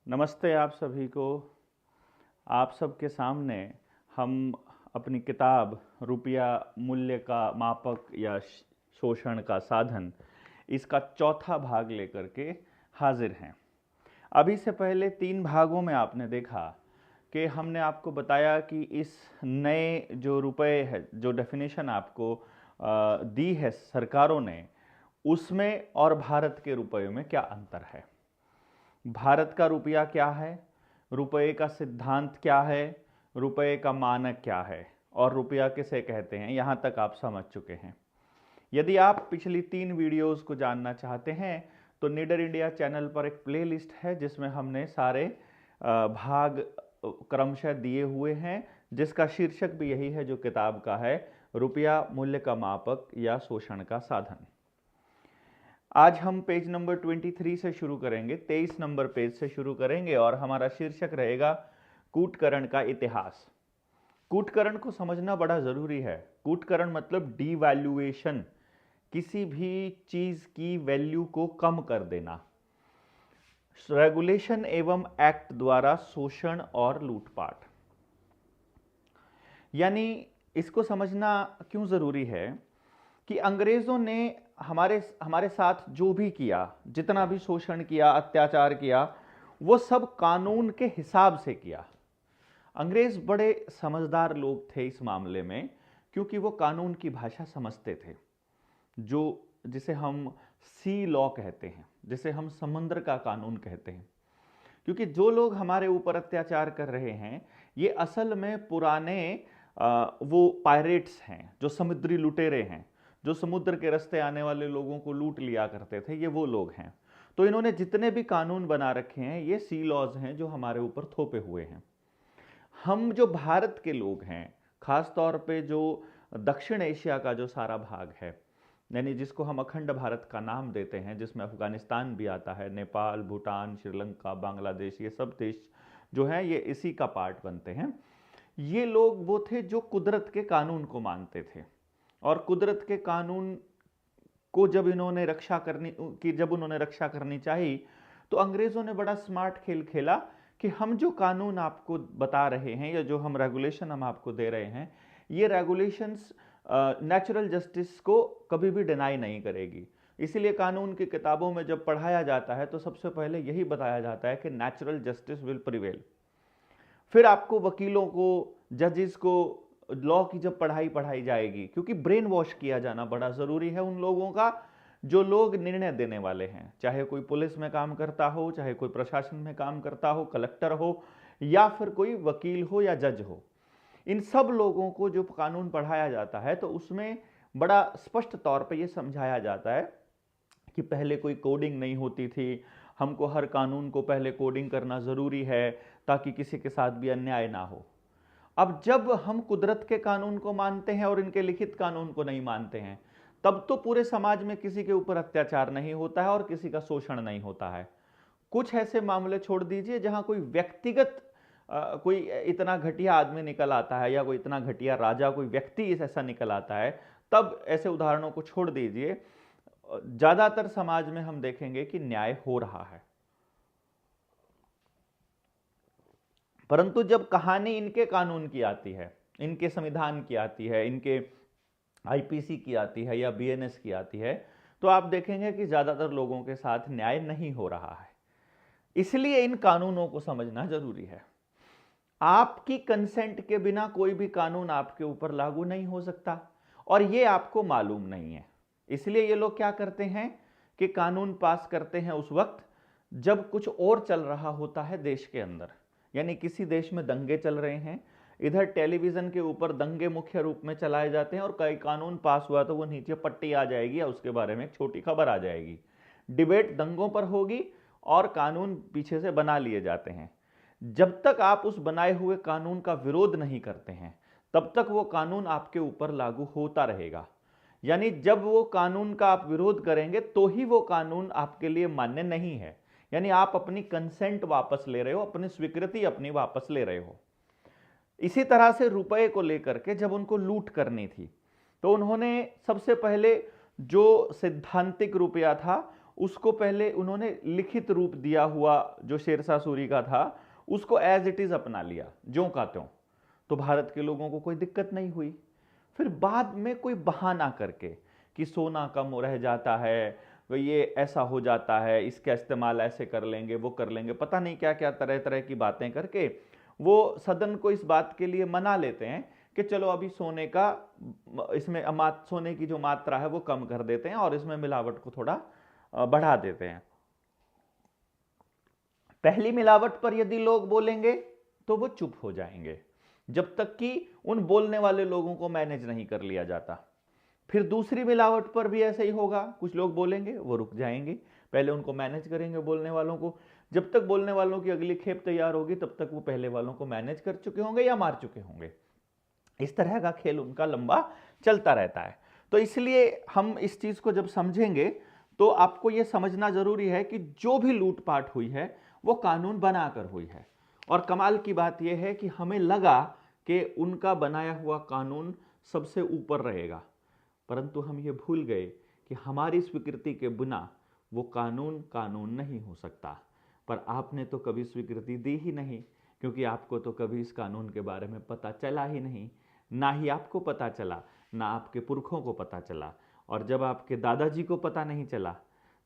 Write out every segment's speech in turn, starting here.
नमस्ते आप सभी को। आप सबके सामने हम अपनी किताब रुपया मूल्य का मापक या शोषण का साधन, इसका चौथा भाग लेकर के हाजिर हैं। अभी से पहले 3 भागों में आपने देखा कि हमने आपको बताया कि इस नए जो रुपए है, जो डेफिनेशन आपको दी है सरकारों ने, उसमें और भारत के रुपये में क्या अंतर है। भारत का रुपया क्या है, रुपये का सिद्धांत क्या है, रुपये का मानक क्या है और रुपया किसे कहते हैं, यहाँ तक आप समझ चुके हैं। यदि आप पिछली 3 वीडियोस को जानना चाहते हैं तो नीडर इंडिया चैनल पर एक प्लेलिस्ट है जिसमें हमने सारे भाग क्रमशः दिए हुए हैं, जिसका शीर्षक भी यही है जो किताब का है, रुपया मूल्य का मापक या शोषण का साधन। आज हम पेज नंबर 23 से शुरू करेंगे, 23 नंबर पेज से शुरू करेंगे और हमारा शीर्षक रहेगा कूटकरण का इतिहास। कूटकरण को समझना बड़ा जरूरी है। कूटकरण मतलब डीवैल्यूएशन, किसी भी चीज की वैल्यू को कम कर देना। रेगुलेशन एवं एक्ट द्वारा शोषण और लूटपाट। यानी इसको समझना क्यों जरूरी है कि अंग्रेजों ने हमारे साथ जो भी किया, जितना भी शोषण किया, अत्याचार किया, वो सब कानून के हिसाब से किया। अंग्रेज बड़े समझदार लोग थे इस मामले में, क्योंकि वो कानून की भाषा समझते थे, जिसे हम सी लॉ कहते हैं, जिसे हम समुद्र का कानून कहते हैं। क्योंकि जो लोग हमारे ऊपर अत्याचार कर रहे हैं ये असल में पुराने वो पायरेट्स हैं, जो समुद्री लुटेरे हैं, जो समुद्र के रास्ते आने वाले लोगों को लूट लिया करते थे, ये वो लोग हैं। तो इन्होंने जितने भी कानून बना रखे हैं ये सी लॉज हैं जो हमारे ऊपर थोपे हुए हैं। हम जो भारत के लोग हैं, खास तौर पे जो दक्षिण एशिया का जो सारा भाग है, यानी जिसको हम अखंड भारत का नाम देते हैं, जिसमें अफगानिस्तान भी आता है, नेपाल, भूटान, श्रीलंका, बांग्लादेश, ये सब देश जो हैं ये इसी का पार्ट बनते हैं। ये लोग वो थे जो कुदरत के कानून को मानते थे, और कुदरत के कानून को जब उन्होंने रक्षा करनी चाहिए तो अंग्रेजों ने बड़ा स्मार्ट खेल खेला कि हम जो कानून आपको बता रहे हैं या जो हम रेगुलेशन हम आपको दे रहे हैं, ये रेगुलेशंस नेचुरल जस्टिस को कभी भी डिनाई नहीं करेगी। इसीलिए कानून की किताबों में जब पढ़ाया जाता है तो सबसे पहले यही बताया जाता है कि नेचुरल जस्टिस विल प्रिवेल। फिर आपको वकीलों को, जजेस को, लॉ की जब पढ़ाई जाएगी, क्योंकि ब्रेन वॉश किया जाना बड़ा जरूरी है उन लोगों का जो लोग निर्णय देने वाले हैं, चाहे कोई पुलिस में काम करता हो, चाहे कोई प्रशासन में काम करता हो, कलेक्टर हो या फिर कोई वकील हो या जज हो। इन सब लोगों को जो कानून पढ़ाया जाता है तो उसमें बड़ा स्पष्ट तौर पे ये समझाया जाता है कि पहले कोई कोडिंग नहीं होती थी, हमको हर कानून को पहले कोडिंग करना जरूरी है ताकि किसी के साथ भी अन्याय ना हो। अब जब हम कुदरत के कानून को मानते हैं और इनके लिखित कानून को नहीं मानते हैं, तब तो पूरे समाज में किसी के ऊपर अत्याचार नहीं होता है और किसी का शोषण नहीं होता है। कुछ ऐसे मामले छोड़ दीजिए जहां कोई व्यक्तिगत कोई इतना घटिया आदमी निकल आता है या कोई इतना घटिया राजा, कोई व्यक्ति ऐसा निकल आता है, तब ऐसे उदाहरणों को छोड़ दीजिए। ज्यादातर समाज में हम देखेंगे कि न्याय हो रहा है। परंतु जब कहानी इनके कानून की आती है, इनके संविधान की आती है, इनके आईपीसी की आती है या बीएनएस की आती है, तो आप देखेंगे कि ज्यादातर लोगों के साथ न्याय नहीं हो रहा है। इसलिए इन कानूनों को समझना जरूरी है। आपकी कंसेंट के बिना कोई भी कानून आपके ऊपर लागू नहीं हो सकता, और ये आपको मालूम नहीं है। इसलिए ये लोग क्या करते हैं कि कानून पास करते हैं उस वक्त जब कुछ और चल रहा होता है देश के अंदर। यानी किसी देश में दंगे चल रहे हैं, इधर टेलीविजन के ऊपर दंगे मुख्य रूप में चलाए जाते हैं और कई कानून पास हुआ तो वो नीचे पट्टी आ जाएगी या उसके बारे में एक छोटी खबर आ जाएगी। डिबेट दंगों पर होगी और कानून पीछे से बना लिए जाते हैं। जब तक आप उस बनाए हुए कानून का विरोध नहीं करते हैं तब तक वो कानून आपके ऊपर लागू होता रहेगा। यानी जब वो कानून का आप विरोध करेंगे तो ही वो कानून आपके लिए मान्य नहीं है। यानी आप अपनी कंसेंट वापस ले रहे हो, अपनी स्वीकृति अपनी वापस ले रहे हो। इसी तरह से रुपए को लेकर के जब उनको लूट करनी थी तो उन्होंने सबसे पहले जो सैद्धांतिक रुपया था उसको पहले उन्होंने लिखित रूप दिया हुआ जो शेरशाह सूरी का था उसको एज इट इज अपना लिया, ज्यों का त्यों। तो भारत के लोगों को कोई दिक्कत नहीं हुई। फिर बाद में कोई बहाना करके कि सोना कम रह जाता है, ये ऐसा हो जाता है, इसका इस्तेमाल ऐसे कर लेंगे, वो कर लेंगे, पता नहीं क्या क्या तरह तरह की बातें करके वो सदन को इस बात के लिए मना लेते हैं कि चलो अभी सोने का, इसमें सोने की जो मात्रा है वो कम कर देते हैं और इसमें मिलावट को थोड़ा बढ़ा देते हैं। पहली मिलावट पर यदि लोग बोलेंगे तो वो चुप हो जाएंगे जब तक कि उन बोलने वाले लोगों को मैनेज नहीं कर लिया जाता। फिर दूसरी मिलावट पर भी ऐसा ही होगा, कुछ लोग बोलेंगे, वो रुक जाएंगे, पहले उनको मैनेज करेंगे बोलने वालों को। जब तक बोलने वालों की अगली खेप तैयार होगी तब तक वो पहले वालों को मैनेज कर चुके होंगे या मार चुके होंगे। इस तरह का खेल उनका लंबा चलता रहता है। तो इसलिए हम इस चीज को जब समझेंगे तो आपको यह समझना जरूरी है कि जो भी लूटपाट हुई है वो कानून बनाकर हुई है। और कमाल की बात यह है कि हमें लगा कि उनका बनाया हुआ कानून सबसे ऊपर रहेगा, परंतु हम ये भूल गए कि हमारी स्वीकृति के बिना वो कानून कानून नहीं हो सकता। पर आपने तो कभी स्वीकृति दी ही नहीं, क्योंकि आपको तो कभी इस कानून के बारे में पता चला ही नहीं, ना ही आपको पता चला, ना आपके पुरखों को पता चला। और जब आपके दादाजी को पता नहीं चला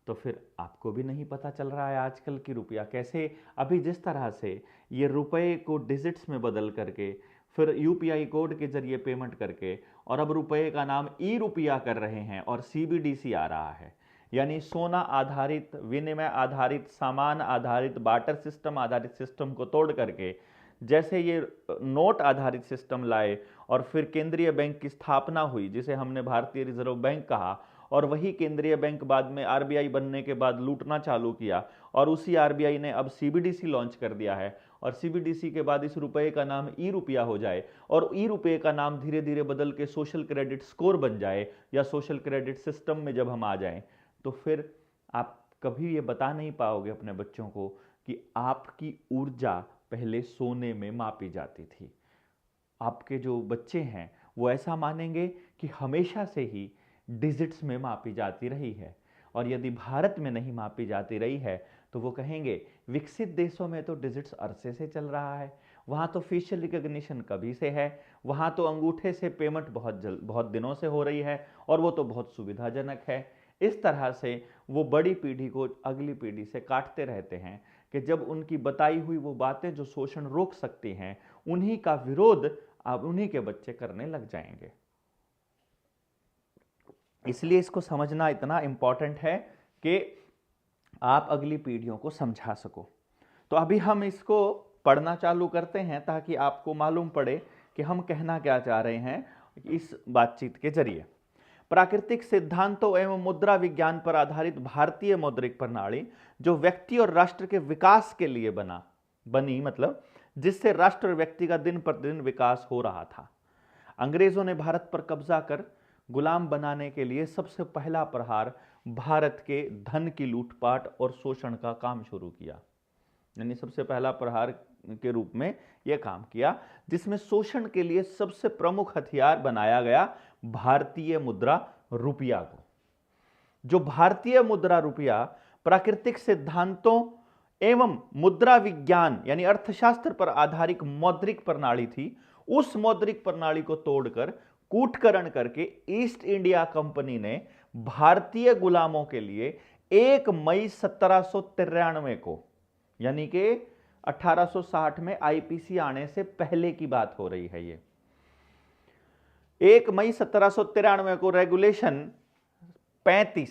तो फिर आपको भी नहीं पता चल रहा है आजकल की रुपया कैसे, अभी जिस तरह से ये रुपए को डिजिट्स में बदल करके फिर यूपीआई कोड के जरिए पेमेंट करके और अब रुपए का नाम ई रुपया कर रहे हैं और सीबीडीसी आ रहा है, यानी सोना आधारित, विनिमय आधारित, सामान आधारित, बार्टर सिस्टम आधारित सिस्टम को तोड़ करके जैसे ये नोट आधारित सिस्टम लाए और फिर केंद्रीय बैंक की स्थापना हुई जिसे हमने भारतीय रिजर्व बैंक कहा, और वही केंद्रीय बैंक बाद में आरबीआई बनने के बाद लूटना चालू किया और उसी आरबीआई ने अब सीबीडीसी लॉन्च कर दिया है और सीबीडीसी के बाद इस रुपए का नाम ई रुपया हो जाए और ई रुपये का नाम धीरे धीरे बदल के सोशल क्रेडिट स्कोर बन जाए या सोशल क्रेडिट सिस्टम में जब हम आ जाएं, तो फिर आप कभी ये बता नहीं पाओगे अपने बच्चों को कि आपकी ऊर्जा पहले सोने में मापी जाती थी। आपके जो बच्चे हैं वो ऐसा मानेंगे कि हमेशा से ही डिजिट्स में मापी जाती रही है, और यदि भारत में नहीं मापी जाती रही है तो वो कहेंगे विकसित देशों में तो डिजिट्स अरसे से चल रहा है, वहाँ तो फेशियल रिकॉग्निशन कभी से है, वहाँ तो अंगूठे से पेमेंट बहुत दिनों से हो रही है और वो तो बहुत सुविधाजनक है। इस तरह से वो बड़ी पीढ़ी को अगली पीढ़ी से काटते रहते हैं कि जब उनकी बताई हुई वो बातें जो शोषण रोक सकती हैं उन्हीं का विरोध अब उन्हीं के बच्चे करने लग जाएंगे। इसलिए इसको समझना इतना इंपॉर्टेंट है कि आप अगली पीढ़ियों को समझा सको। तो अभी हम इसको पढ़ना चालू करते हैं ताकि आपको मालूम पड़े कि हम कहना क्या चाह रहे हैं इस बातचीत के जरिए। प्राकृतिक सिद्धांतों एवं मुद्रा विज्ञान पर आधारित भारतीय मौद्रिक प्रणाली जो व्यक्ति और राष्ट्र के विकास के लिए बनी मतलब जिससे राष्ट्र और व्यक्ति का दिन प्रतिदिन विकास हो रहा था। अंग्रेजों ने भारत पर कब्जा कर गुलाम बनाने के लिए सबसे पहला प्रहार भारत के धन की लूटपाट और शोषण का काम शुरू किया, यानी सबसे पहला प्रहार के रूप में यह काम किया, जिसमें शोषण के लिए सबसे प्रमुख हथियार बनाया गया भारतीय मुद्रा रुपया को। जो भारतीय मुद्रा रुपया प्राकृतिक सिद्धांतों एवं मुद्रा विज्ञान यानी अर्थशास्त्र पर आधारित मौद्रिक प्रणाली थी, उस मौद्रिक प्रणाली को तोड़कर कूटकरण करके ईस्ट इंडिया कंपनी ने भारतीय गुलामों के लिए 1 मई 1793 को, यानी कि 1860 में आईपीसी आने से पहले की बात हो रही है, ये 1 मई 1793 को रेगुलेशन 35,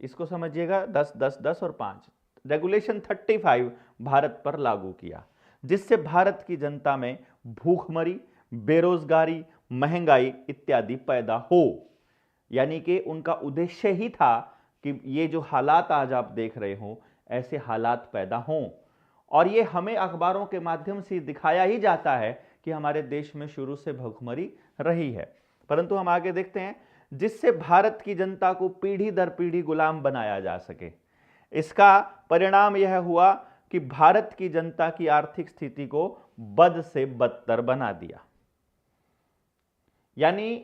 इसको समझिएगा 10 10 10 और 5, रेगुलेशन 35 भारत पर लागू किया, जिससे भारत की जनता में भूखमरी, बेरोजगारी, महंगाई इत्यादि पैदा हो। यानी कि उनका उद्देश्य ही था कि ये जो हालात आज आप देख रहे हो ऐसे हालात पैदा हों, और ये हमें अखबारों के माध्यम से दिखाया ही जाता है कि हमारे देश में शुरू से भूखमरी रही है, परंतु हम आगे देखते हैं जिससे भारत की जनता को पीढ़ी दर पीढ़ी गुलाम बनाया जा सके। इसका परिणाम यह हुआ कि भारत की जनता की आर्थिक स्थिति को बद से बदतर बना दिया। यानी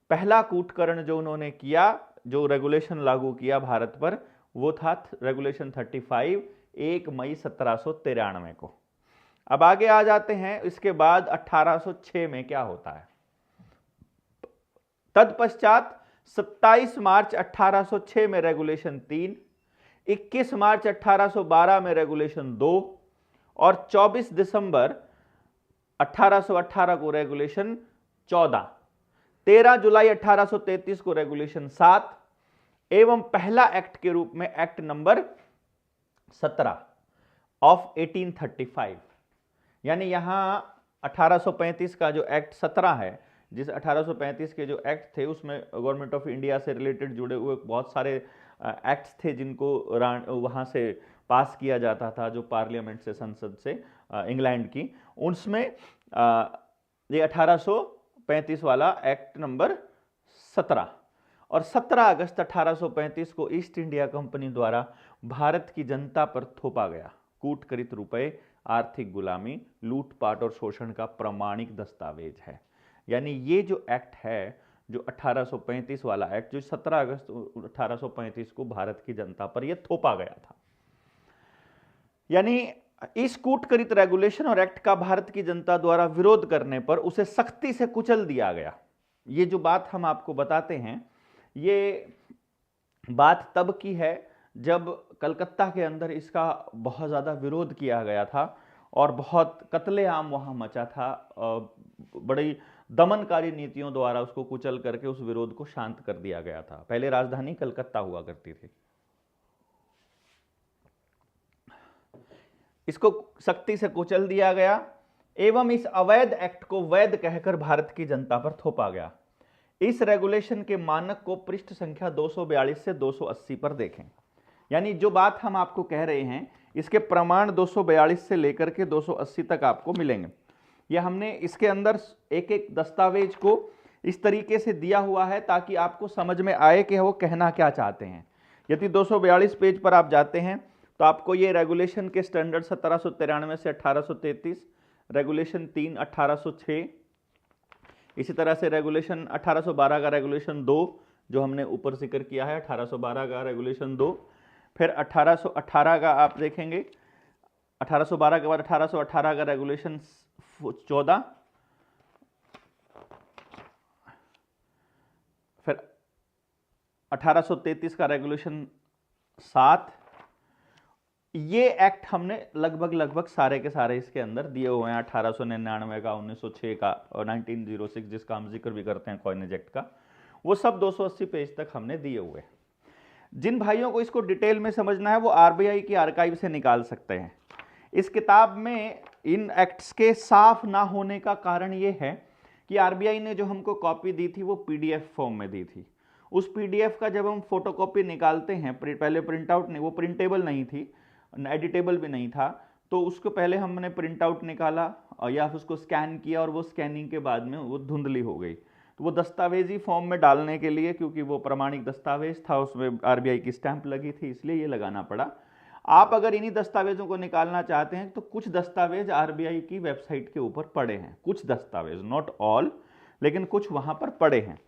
पहला कूटकरण जो उन्होंने किया, जो रेगुलेशन लागू किया भारत पर, वो था रेगुलेशन 35 1 मई 1793 को। अब आगे आ जाते हैं, इसके बाद 1806 में क्या होता है। तत्पश्चात 27 मार्च 1806 में रेगुलेशन 3, 21 मार्च 1812 में रेगुलेशन 2 और 24 दिसंबर 1818 को रेगुलेशन 14, 13 जुलाई 1833 को रेगुलेशन 7 एवं पहला एक्ट के रूप में एक्ट नंबर 17 ऑफ 1835। यानी यहां 1835 का जो एक्ट 17 है, जिस 1835 के जो एक्ट थे उसमें गवर्नमेंट ऑफ इंडिया से रिलेटेड जुड़े हुए बहुत सारे एक्ट्स थे जिनको वहां से पास किया जाता था, जो पार्लियामेंट से, संसद से, इंग्लैंड की, उसमें ये 1835 वाला एक्ट नंबर 17 और 17 अगस्त 1835 को ईस्ट इंडिया कंपनी द्वारा भारत की जनता पर थोपा गया कूटकरित रुपए, आर्थिक गुलामी, लूटपाट और शोषण का प्रमाणिक दस्तावेज है। यानी ये जो एक्ट है, जो 1835 वाला एक्ट, जो 17 अगस्त 1835 को भारत की जनता पर यह थोपा गया था, यानी इस कूटकरित रेगुलेशन और एक्ट का भारत की जनता द्वारा विरोध करने पर उसे सख्ती से कुचल दिया गया। ये जो बात हम आपको बताते हैं, ये बात तब की है जब कलकत्ता के अंदर इसका बहुत ज़्यादा विरोध किया गया था और बहुत कत्लेआम वहाँ मचा था। बड़ी दमनकारी नीतियों द्वारा उसको कुचल करके उस विरोध को शांत कर दिया गया था। पहले राजधानी कलकत्ता हुआ करती थी। इसको सख्ती से कुचल दिया गया एवं इस अवैध एक्ट को वैध कहकर भारत की जनता पर थोपा गया। इस रेगुलेशन के मानक को पृष्ठ संख्या 242 से 280 पर देखें। यानी जो बात हम आपको कह रहे हैं, इसके प्रमाण 242 से लेकर के 280 तक आपको मिलेंगे। ये हमने इसके अंदर एक एक दस्तावेज को इस तरीके से दिया हुआ है ताकि आपको समझ में आए कि वो कहना क्या चाहते हैं। यदि 242 पेज पर आप जाते हैं तो आपको ये रेगुलेशन के स्टैंडर्ड 1793 से 1833, रेगुलेशन 3 1806, इसी तरह से रेगुलेशन 1812 का रेगुलेशन 2 जो हमने ऊपर जिक्र किया है, 1812 का रेगुलेशन 2, फिर 1818 का आप देखेंगे, 1812 के बाद 1818 का रेगुलेशन 14, फिर 1833 का रेगुलेशन 7। ये एक्ट हमने लगभग सारे के सारे इसके अंदर दिए हुए हैं। 1899 का, 1906 का और 1906 जिसका हम जिक्र भी करते हैं कॉइनेज एक्ट का, वो सब 280 पेज तक हमने दिए हुए हैं। जिन भाइयों को इसको डिटेल में समझना है वो आरबीआई की आर्काइव से निकाल सकते हैं। इस किताब में इन एक्ट्स के साफ ना होने का कारण ये है कि आरबीआई ने जो हमको कॉपी दी थी वो पीडीएफ फॉर्म में दी थी। उस पीडीएफ का जब हम फोटोकॉपी निकालते हैं, पहले प्रिंट आउट नहीं, वो प्रिंटेबल नहीं थी, एडिटेबल भी नहीं था, तो उसको पहले हमने प्रिंट आउट निकाला या उसको स्कैन किया और वो स्कैनिंग के बाद में वो धुंधली हो गई। तो वो दस्तावेजी फॉर्म में डालने के लिए, क्योंकि वो प्रमाणिक दस्तावेज था, उसमें आरबीआई की स्टैंप लगी थी, इसलिए ये लगाना पड़ा। आप अगर इन्हीं दस्तावेजों को निकालना चाहते हैं तो कुछ दस्तावेज आरबीआई की वेबसाइट के ऊपर पड़े हैं, कुछ दस्तावेज, नॉट ऑल, लेकिन कुछ वहां पर पड़े हैं।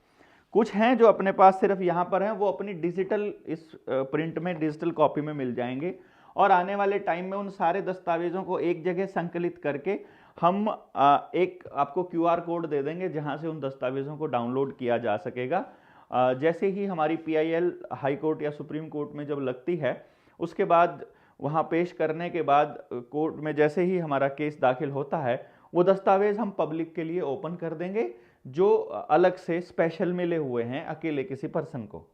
कुछ हैं जो अपने पास सिर्फ यहाँ पर हैं, वो अपनी डिजिटल इस प्रिंट में, डिजिटल कॉपी में मिल जाएंगे और आने वाले टाइम में उन सारे दस्तावेजों को एक जगह संकलित करके हम एक आपको क्यूआर कोड दे देंगे जहां से उन दस्तावेजों को डाउनलोड किया जा सकेगा। जैसे ही हमारी पीआईएल हाई कोर्ट या सुप्रीम कोर्ट में जब लगती है, उसके बाद वहां पेश करने के बाद कोर्ट में जैसे ही हमारा केस दाखिल होता है, वो दस्तावेज हम पब्लिक के लिए ओपन कर देंगे जो अलग से स्पेशल मिले हुए हैं अकेले किसी पर्सन को।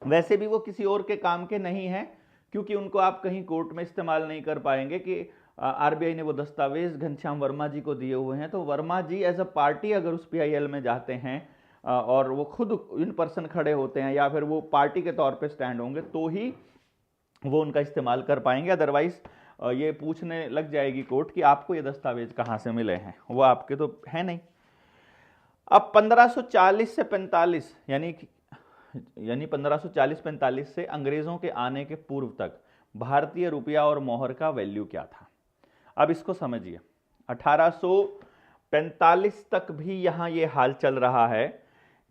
वैसे भी वो किसी और के काम के नहीं हैं, क्योंकि उनको आप कहीं कोर्ट में इस्तेमाल नहीं कर पाएंगे कि आरबीआई ने वो दस्तावेज घनश्याम वर्मा जी को दिए हुए हैं, तो वर्मा जी एज अ पार्टी अगर उस पीआईएल में जाते हैं और वो खुद इन पर्सन खड़े होते हैं या फिर वो पार्टी के तौर पे स्टैंड होंगे तो ही वो उनका इस्तेमाल कर पाएंगे। अदरवाइज ये पूछने लग जाएगी कोर्ट कि आपको ये दस्तावेज कहाँ से मिले हैं, वो आपके तो है नहीं। अब 1540 से 45 यानी 1540-45 से अंग्रेजों के आने के पूर्व तक भारतीय रुपया और मोहर का वैल्यू क्या था। अब इसको समझिए, 1845 तक भी यहां ये हाल चल रहा है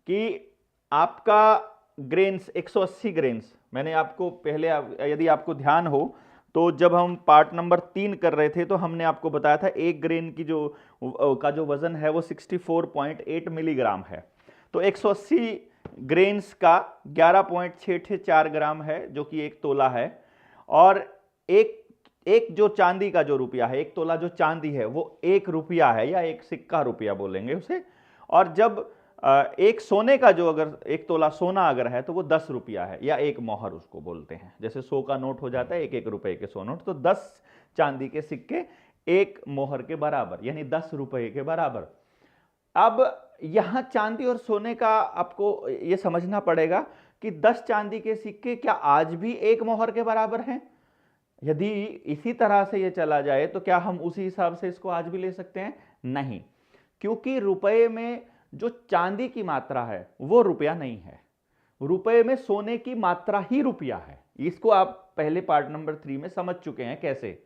कि आपका ग्रेन्स 180 ग्रेन्स, मैंने आपको पहले यदि आपको ध्यान हो तो जब हम पार्ट नंबर 3 कर रहे थे तो हमने आपको बताया था एक ग्रेन की जो वजन है वो 64.8 मिलीग्राम है। तो 180 ग्रेन्स का 11.664 ग्राम है जो कि एक तोला है। और एक जो चांदी का जो रुपया है, एक तोला जो चांदी है वो 1 रुपया है या एक सिक्का रुपया बोलेंगे उसे। और जब एक सोने का जो अगर एक तोला सोना अगर है तो वो 10 रुपया है या एक मोहर उसको बोलते हैं। जैसे 100 का नोट हो जाता है 1 1 रुपए के 100 नोट, तो 10 चांदी के सिक्के एक मोहर के बराबर यानी 10 रुपए के बराबर। अब यहां चांदी और सोने का आपको ये समझना पड़ेगा कि 10 चांदी के सिक्के क्या आज भी एक मोहर के बराबर हैं? यदि इसी तरह से ये चला जाए तो क्या हम उसी हिसाब से इसको आज भी ले सकते हैं? नहीं, क्योंकि रुपए में जो चांदी की मात्रा है वो रुपया नहीं है, रुपए में सोने की मात्रा ही रुपया है। इसको आप पहले पार्ट नंबर 3 में समझ चुके हैं। कैसे?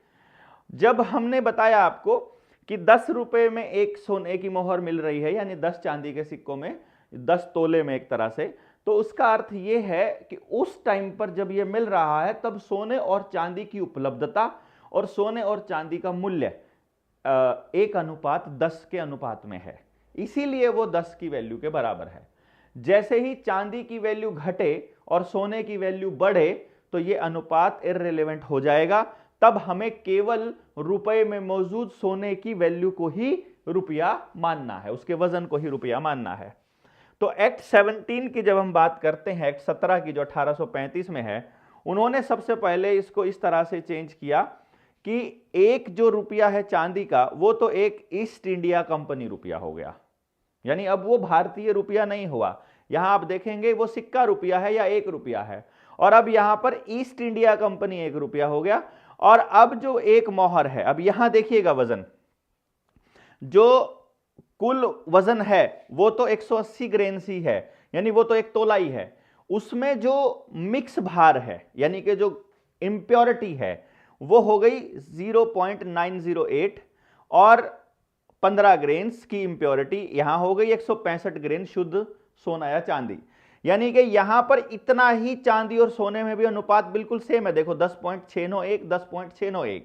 जब हमने बताया आपको कि 10 रुपए में एक सोने की मोहर मिल रही है यानी 10 चांदी के सिक्कों में 10 तोले में एक तरह से, तो उसका अर्थ यह है कि उस टाइम पर जब यह मिल रहा है तब सोने और चांदी की उपलब्धता और सोने और चांदी का मूल्य 1:10 के अनुपात में है, इसीलिए वो 10 की वैल्यू के बराबर है। जैसे ही चांदी की वैल्यू घटे और सोने की वैल्यू बढ़े तो ये अनुपात इररिलेवेंट हो जाएगा। तब हमें केवल रुपए में मौजूद सोने की वैल्यू को ही रुपया मानना है, उसके वजन को ही रुपया मानना है। तो एक्ट 17 की जब हम बात करते हैं, एक्ट 17 की जो 1835 में है, उन्होंने सबसे पहले इसको इस तरह से चेंज किया कि एक जो रुपया है चांदी का वो तो एक ईस्ट इंडिया कंपनी रुपया हो गया, यानी अब वो भारतीय रुपया नहीं हुआ। यहां आप देखेंगे वो सिक्का रुपया है या 1 रुपया है, और अब यहां पर ईस्ट इंडिया कंपनी 1 रुपया हो गया। और अब जो एक मोहर है, अब यहां देखिएगा वजन, जो कुल वजन है वो तो 180 ग्रेन ही है, यानी वो तो एक तोला ही है। उसमें जो मिक्स भार है यानी कि जो इंप्योरिटी है वो हो गई 0.908 और 15 ग्रेन्स की इंप्योरिटी यहां हो गई 165 ग्रेन शुद्ध सोना या चांदी। यानी कि यहां पर इतना ही चांदी और सोने में भी अनुपात बिल्कुल सेम है। देखो 10.691 10.691,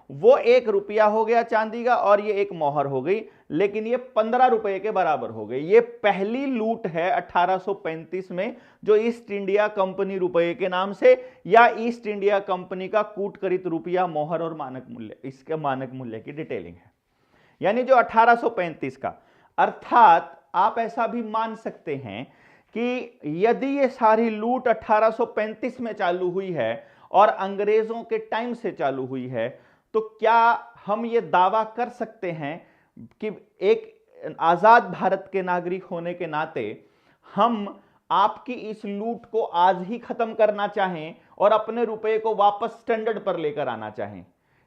वो 1 रुपया हो गया चांदी का और ये एक मोहर हो गई, लेकिन ये 15 रुपए के बराबर हो गई। ये पहली लूट है 1835 में जो ईस्ट इंडिया कंपनी रुपए के नाम से या ईस्ट इंडिया कंपनी का कूटकरित रुपया मोहर और मानक मूल्य, इसके मानक मूल्य की डिटेलिंग है, यानी जो 1835 का। अर्थात आप ऐसा भी मान सकते हैं कि यदि ये सारी लूट 1835 में चालू हुई है और अंग्रेजों के टाइम से चालू हुई है, तो क्या हम ये दावा कर सकते हैं कि एक आजाद भारत के नागरिक होने के नाते हम आपकी इस लूट को आज ही खत्म करना चाहें और अपने रुपए को वापस स्टैंडर्ड पर लेकर आना चाहें?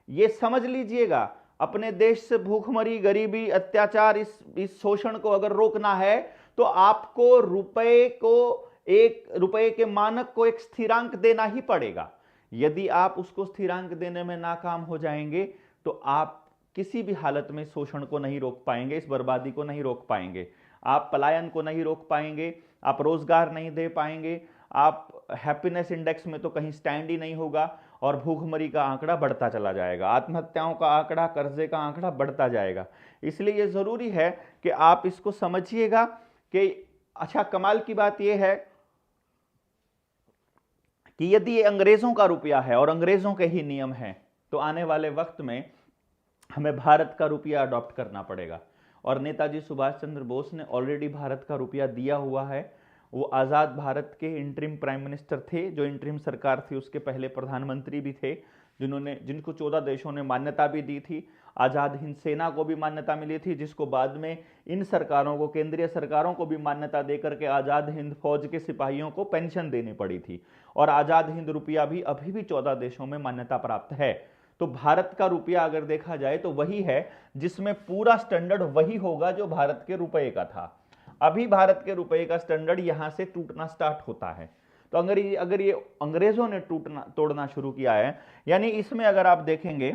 ये समझ लीजिएगा, अपने देश से भूखमरी, गरीबी, अत्याचार, इस शोषण को अगर रोकना है तो आपको रुपए के मानक को एक स्थिरांक देना ही पड़ेगा। यदि आप उसको स्थिरांक देने में नाकाम हो जाएंगे तो आप किसी भी हालत में शोषण को नहीं रोक पाएंगे, इस बर्बादी को नहीं रोक पाएंगे, आप पलायन को नहीं रोक पाएंगे, आप रोजगार नहीं दे पाएंगे, आप हैप्पीनेस इंडेक्स में तो कहीं स्टैंड ही नहीं होगा और भूखमरी का आंकड़ा बढ़ता चला जाएगा, आत्महत्याओं का आंकड़ा, कर्जे का आंकड़ा बढ़ता जाएगा। इसलिए यह जरूरी है कि आप इसको समझिएगा कि अच्छा, कमाल की बात यह है कि यदि ये अंग्रेजों का रुपया है और अंग्रेजों के ही नियम हैं तो आने वाले वक्त में हमें भारत का रुपया अडॉप्ट करना पड़ेगा। और नेताजी सुभाष चंद्र बोस ने ऑलरेडी भारत का रुपया दिया हुआ है। वो आज़ाद भारत के इंटरिम प्राइम मिनिस्टर थे, जो इंटरिम सरकार थी उसके पहले प्रधानमंत्री भी थे, जिनको 14 देशों ने मान्यता भी दी थी। आज़ाद हिंद सेना को भी मान्यता मिली थी, जिसको बाद में इन सरकारों को, केंद्रीय सरकारों को भी मान्यता देकर के आज़ाद हिंद फौज के सिपाहियों को पेंशन देनी पड़ी थी। और आज़ाद हिंद रुपया भी अभी भी 14 देशों में मान्यता प्राप्त है। तो भारत का रुपया अगर देखा जाए तो वही है जिसमें पूरा स्टैंडर्ड वही होगा जो भारत के रुपए का था। अभी भारत के रुपए का स्टैंडर्ड यहां से टूटना स्टार्ट होता है। तो अगर ये अंग्रेजों ने तोड़ना शुरू किया है, यानी इसमें अगर आप देखेंगे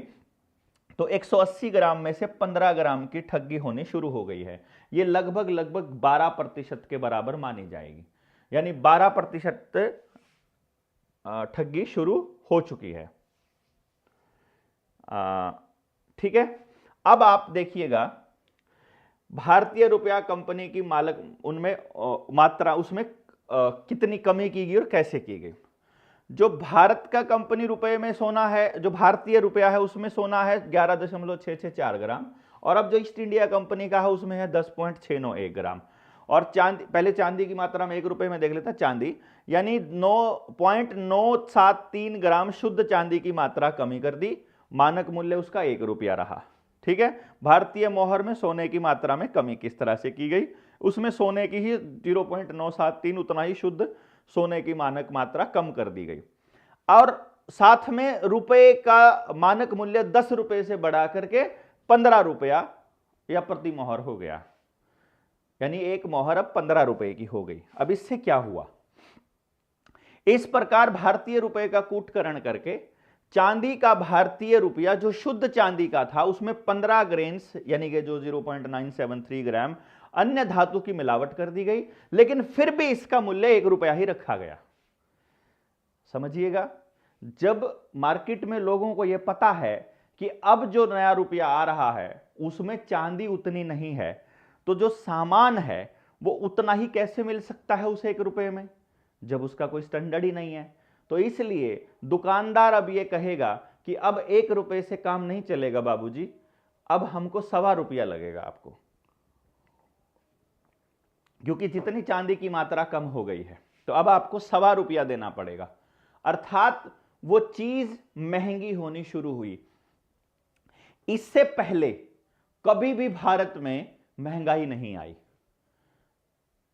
तो 180 ग्राम में से 15 ग्राम की ठगी होनी शुरू हो गई है। ये लगभग 12% के बराबर मानी जाएगी। यानी 12% ठगी शुरू हो चुकी है। ठीक है, अब आप देखिएगा भारतीय रुपया कंपनी की मालक उनमें मात्रा उसमें कितनी कमी की गई और कैसे की गई। जो भारत का कंपनी रुपए में सोना है, जो भारतीय रुपया है उसमें सोना है 11.664 ग्राम, और अब जो ईस्ट इंडिया कंपनी का है उसमें है 10.691 ग्राम। और चांदी, पहले चांदी की मात्रा में 1 रुपए में देख लेता, चांदी यानी 9.973 ग्राम शुद्ध चांदी की मात्रा कमी कर दी, मानक मूल्य उसका 1 रुपया रहा। ठीक है, भारतीय मोहर में सोने की मात्रा में कमी किस तरह से की गई, उसमें सोने की ही 0.973 उतना ही शुद्ध सोने की मानक मात्रा कम कर दी गई, और साथ में रुपए का मानक मूल्य 10 रुपए से बढ़ा करके 15 रुपया या प्रति मोहर हो गया, यानी एक मोहर अब 15 रुपए की हो गई। अब इससे क्या हुआ, इस प्रकार भारतीय रुपए का कूटकरण करके चांदी का भारतीय रुपया जो शुद्ध चांदी का था उसमें 15 ग्रेन्स यानी कि जो 0.973 ग्राम अन्य धातु की मिलावट कर दी गई, लेकिन फिर भी इसका मूल्य 1 रुपया ही रखा गया। समझिएगा, जब मार्केट में लोगों को यह पता है कि अब जो नया रुपया आ रहा है उसमें चांदी उतनी नहीं है, तो जो सामान है वो उतना ही कैसे मिल सकता है उसे 1 रुपये में, जब उसका कोई स्टैंडर्ड ही नहीं है। तो इसलिए दुकानदार अब ये कहेगा कि अब 1 रुपये से काम नहीं चलेगा बाबूजी, अब हमको 1.25 रुपया लगेगा आपको, क्योंकि जितनी चांदी की मात्रा कम हो गई है तो अब आपको 1.25 रुपया देना पड़ेगा। अर्थात वो चीज महंगी होनी शुरू हुई। इससे पहले कभी भी भारत में महंगाई नहीं आई।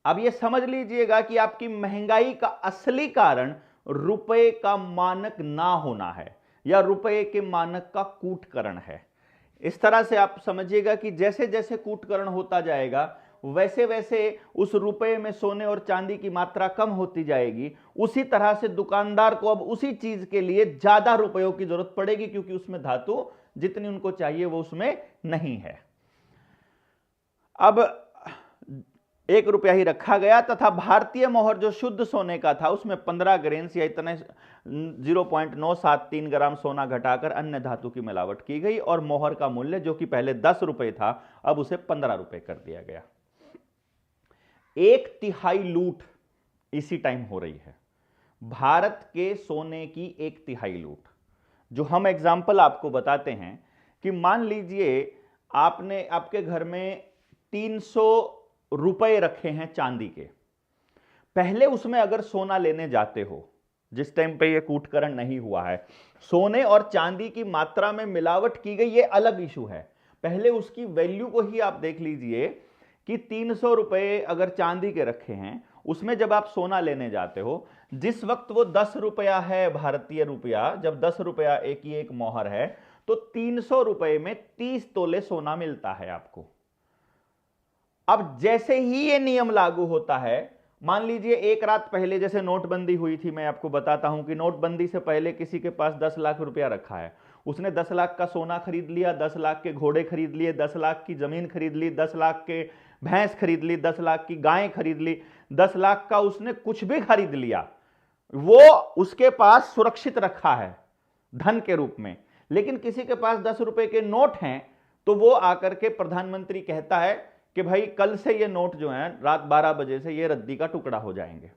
अब ये समझ लीजिएगा कि आपकी महंगाई का असली कारण रुपए का मानक ना होना है या रुपए के मानक का कूटकरण है। इस तरह से आप समझिएगा कि जैसे जैसे कूटकरण होता जाएगा वैसे वैसे उस रुपए में सोने और चांदी की मात्रा कम होती जाएगी। उसी तरह से दुकानदार को अब उसी चीज के लिए ज्यादा रुपयों की जरूरत पड़ेगी, क्योंकि उसमें धातु जितनी उनको चाहिए वो उसमें नहीं है। अब 1 रुपया ही रखा गया तथा भारतीय मोहर जो शुद्ध सोने का था उसमें 15 ग्रेन्स या इतने 0.973 ग्राम सोना घटाकर अन्य धातु की मिलावट की गई, और मोहर का मूल्य जो कि पहले 10 रुपए था अब उसे 15 रुपए कर दिया गया। 1/3 लूट इसी टाइम हो रही है, भारत के सोने की 1/3 लूट। जो हम एग्जाम्पल आपको बताते हैं कि मान लीजिए आपने आपके घर में 300 रुपए रखे हैं चांदी के, पहले उसमें अगर सोना लेने जाते हो, जिस टाइम पे ये कूटकरण नहीं हुआ है, सोने और चांदी की मात्रा में मिलावट की गई, ये अलग इशू है। पहले उसकी वैल्यू को ही आप देख लीजिए कि 300 रुपए अगर चांदी के रखे हैं, उसमें जब आप सोना लेने जाते हो, जिस वक्त वो 10 रुपया है भारतीय रुपया, जब 10 रुपया एक मोहर है, तो 300 रुपए में 30 तोले सोना मिलता है आपको। अब जैसे ही ये नियम लागू होता है, मान लीजिए एक रात पहले जैसे नोटबंदी हुई थी, मैं आपको बताता हूं कि नोटबंदी से पहले किसी के पास 10 लाख रुपया रखा है, उसने 10 लाख का सोना खरीद लिया, 10 लाख के घोड़े खरीद लिए, 10 लाख की जमीन खरीद ली, 10 लाख के भैंस खरीद ली, 10 लाख की गायें खरीद ली, 10 लाख का उसने कुछ भी खरीद लिया, वो उसके पास सुरक्षित रखा है धन के रूप में। लेकिन किसी के पास 10 रुपए के नोट हैं, तो वो आकर के प्रधानमंत्री कहता है कि भाई कल से ये नोट जो है रात 12 बजे से ये रद्दी का टुकड़ा हो जाएंगे।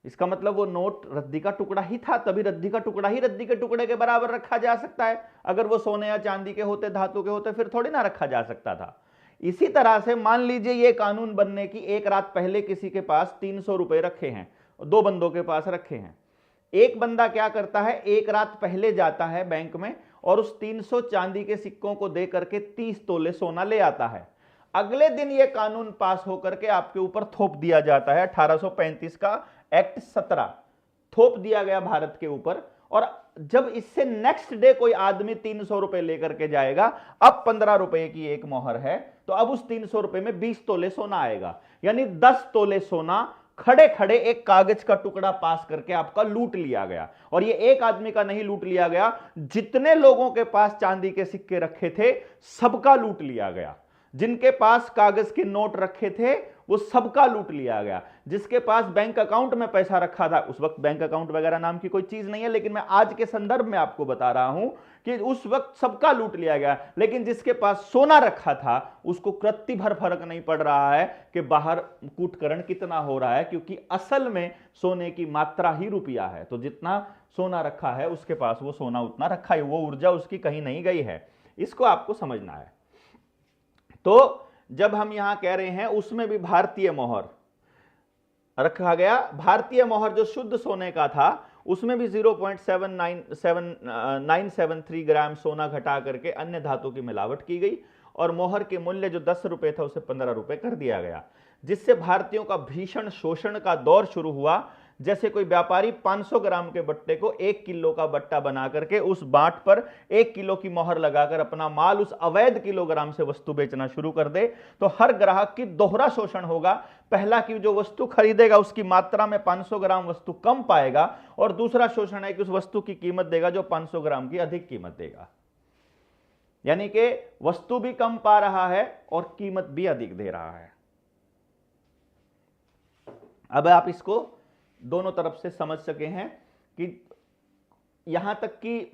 इसका मतलब वो नोट रद्दी का टुकड़ा ही था, तभी रद्दी का टुकड़ा ही रद्दी के टुकड़े के बराबर रखा जा सकता है। अगर वो सोने या चांदी के होते, धातु के होते, फिर थोड़ी ना रखा जा सकता था। इसी तरह से मान लीजिए ये कानून बनने की एक रात पहले किसी के पास 300 रुपए रखे हैं, 2 बंदों के पास रखे हैं। एक बंदा क्या करता है, एक रात पहले जाता है बैंक में और उस 300 चांदी के सिक्कों को दे करके 30 तोले सोना ले आता है। अगले दिन यह कानून पास होकर के आपके ऊपर थोप दिया जाता है, 1835 का एक्ट 17 थोप दिया गया भारत के ऊपर। और जब इससे नेक्स्ट डे कोई आदमी 300 रुपए लेकर के जाएगा, अब 15 रुपए की एक मोहर है, तो अब उस 300 रुपए में 20 तोले सोना आएगा, यानी 10 तोले सोना खड़े खड़े एक कागज का टुकड़ा पास करके आपका लूट लिया गया। और ये एक आदमी का नहीं लूट लिया गया, जितने लोगों के पास चांदी के सिक्के रखे थे सबका लूट लिया गया। जिनके पास कागज के नोट रखे थे वो सबका लूट लिया गया। जिसके पास बैंक अकाउंट में पैसा रखा था, उस वक्त बैंक अकाउंट वगैरह नाम की कोई चीज नहीं है, लेकिन मैं आज के संदर्भ में आपको बता रहा हूं कि उस वक्त सबका लूट लिया गया। लेकिन जिसके पास सोना रखा था उसको कृत्ति भर फर्क नहीं पड़ रहा है कि बाहर कूटकरण कितना हो रहा है, क्योंकि असल में सोने की मात्रा ही रुपया है। तो जितना सोना रखा है उसके पास वो सोना उतना रखा है, वो ऊर्जा उसकी कहीं नहीं गई है। इसको आपको समझना है। तो जब हम यहां कह रहे हैं उसमें भी भारतीय मोहर रखा गया, भारतीय मोहर जो शुद्ध सोने का था उसमें भी 0.7973 ग्राम सोना घटा करके अन्य धातु की मिलावट की गई और मोहर के मूल्य जो 10 रुपए था उसे 15 रुपए कर दिया गया, जिससे भारतीयों का भीषण शोषण का दौर शुरू हुआ। जैसे कोई व्यापारी 500 ग्राम के बट्टे को 1 किलो का बट्टा बना करके उस बाट पर 1 किलो की मोहर लगाकर अपना माल उस अवैध किलोग्राम से वस्तु बेचना शुरू कर दे, तो हर ग्राहक की दोहरा शोषण होगा। पहला कि जो वस्तु खरीदेगा उसकी मात्रा में 500 ग्राम वस्तु कम पाएगा, और दूसरा शोषण है कि उस वस्तु की कीमत देगा जो 500 ग्राम की अधिक कीमत देगा। यानी कि वस्तु भी कम पा रहा है और कीमत भी अधिक दे रहा है। अब आप इसको दोनों तरफ से समझ सके हैं कि यहां तक कि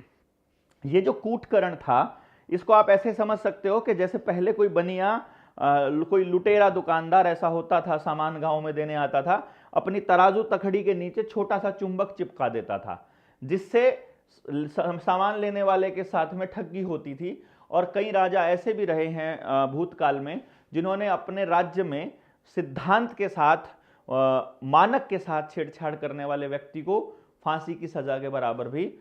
ये जो कूटकरण था इसको आप ऐसे समझ सकते हो कि जैसे पहले कोई बनिया कोई लुटेरा दुकानदार ऐसा होता था, सामान गांव में देने आता था, अपनी तराजू तखड़ी के नीचे छोटा सा चुंबक चिपका देता था, जिससे सामान लेने वाले के साथ में ठगी होती थी। और कई राजा ऐसे भी रहे हैं भूतकाल में जिन्होंने अपने राज्य में सिद्धांत के साथ मानक के साथ छेड़छाड़ करने वाले व्यक्ति को फांसी की सजा के बराबर भी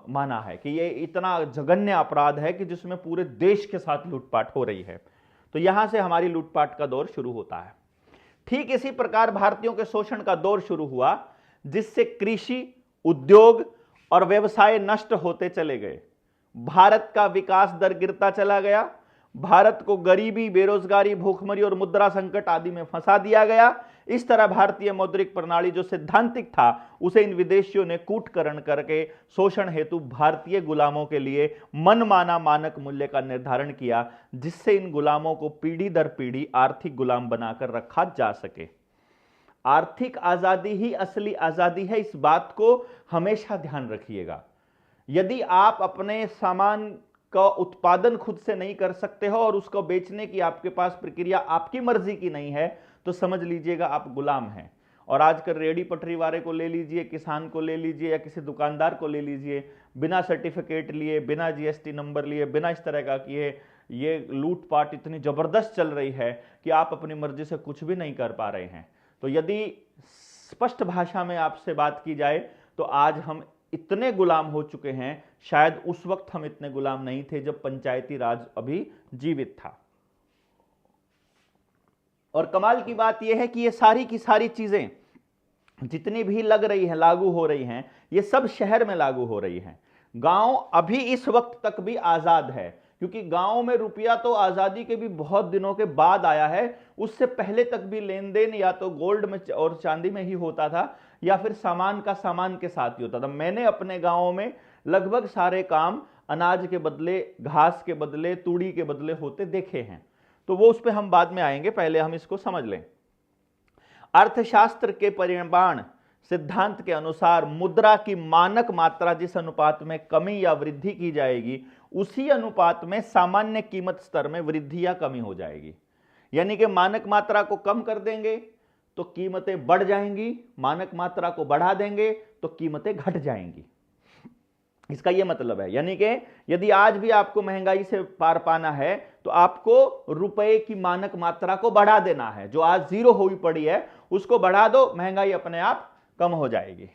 माना है कि ये इतना जघन्य अपराध है कि जिसमें पूरे देश के साथ लूटपाट हो रही है। तो यहां से हमारी लूटपाट का दौर शुरू होता है। ठीक इसी प्रकार भारतीयों के शोषण का दौर शुरू हुआ, जिससे कृषि, उद्योग और व्यवसाय नष्ट होते चले गए। भारत का विकास दर गिरता चला गया। भारत को गरीबी, बेरोजगारी, भूखमरी और मुद्रा संकट आदि में फंसा दिया गया। इस तरह भारतीय मौद्रिक प्रणाली जो सैद्धांतिक था उसे इन विदेशियों ने कूटकरण करके शोषण हेतु भारतीय गुलामों के लिए मनमाना मानक मूल्य का निर्धारण किया, जिससे इन गुलामों को पीढ़ी दर पीढ़ी आर्थिक गुलाम बनाकर रखा जा सके। आर्थिक आजादी ही असली आजादी है, इस बात को हमेशा ध्यान रखिएगा। यदि आप अपने सामान का उत्पादन खुद से नहीं कर सकते हो और उसको बेचने की आपके पास प्रक्रिया आपकी मर्जी की नहीं है, तो समझ लीजिएगा आप गुलाम हैं। और आजकल रेडी पटरी वाले को ले लीजिए, किसान को ले लीजिए या किसी दुकानदार को ले लीजिए, बिना सर्टिफिकेट लिए, बिना जीएसटी नंबर लिए, बिना इस तरह का किए ये लूटपाट इतनी जबरदस्त चल रही है कि आप अपनी मर्जी से कुछ भी नहीं कर पा रहे हैं। तो यदि स्पष्ट भाषा में आपसे बात की जाए तो आज हम इतने गुलाम हो चुके हैं, शायद उस वक्त हम इतने गुलाम नहीं थे जब पंचायती राज अभी जीवित था। और कमाल की बात यह है कि ये सारी की सारी चीजें जितनी भी लग रही हैं, लागू हो रही हैं, ये सब शहर में लागू हो रही हैं। गांव अभी इस वक्त तक भी आजाद है, क्योंकि गांव में रुपया तो आजादी के भी बहुत दिनों के बाद आया है। उससे पहले तक भी लेन देन या तो गोल्ड में और चांदी में ही होता था, या फिर सामान का सामान के साथ ही होता था। मैंने अपने गांव में लगभग सारे काम अनाज के बदले, घास के बदले, तूड़ी के बदले होते देखे हैं। तो वो उस पर हम बाद में आएंगे, पहले हम इसको समझ लें। अर्थशास्त्र के परिमाण सिद्धांत के अनुसार मुद्रा की मानक मात्रा जिस अनुपात में कमी या वृद्धि की जाएगी, उसी अनुपात में सामान्य कीमत स्तर में वृद्धि या कमी हो जाएगी। यानी कि मानक मात्रा को कम कर देंगे तो कीमतें बढ़ जाएंगी, मानक मात्रा को बढ़ा देंगे तो कीमतें घट जाएंगी। इसका यह मतलब है, यानी कि यदि आज भी आपको महंगाई से पार पाना है तो आपको रुपए की मानक मात्रा को बढ़ा देना है। जो आज जीरो हुई पड़ी है उसको बढ़ा दो, महंगाई अपने आप कम हो जाएगी।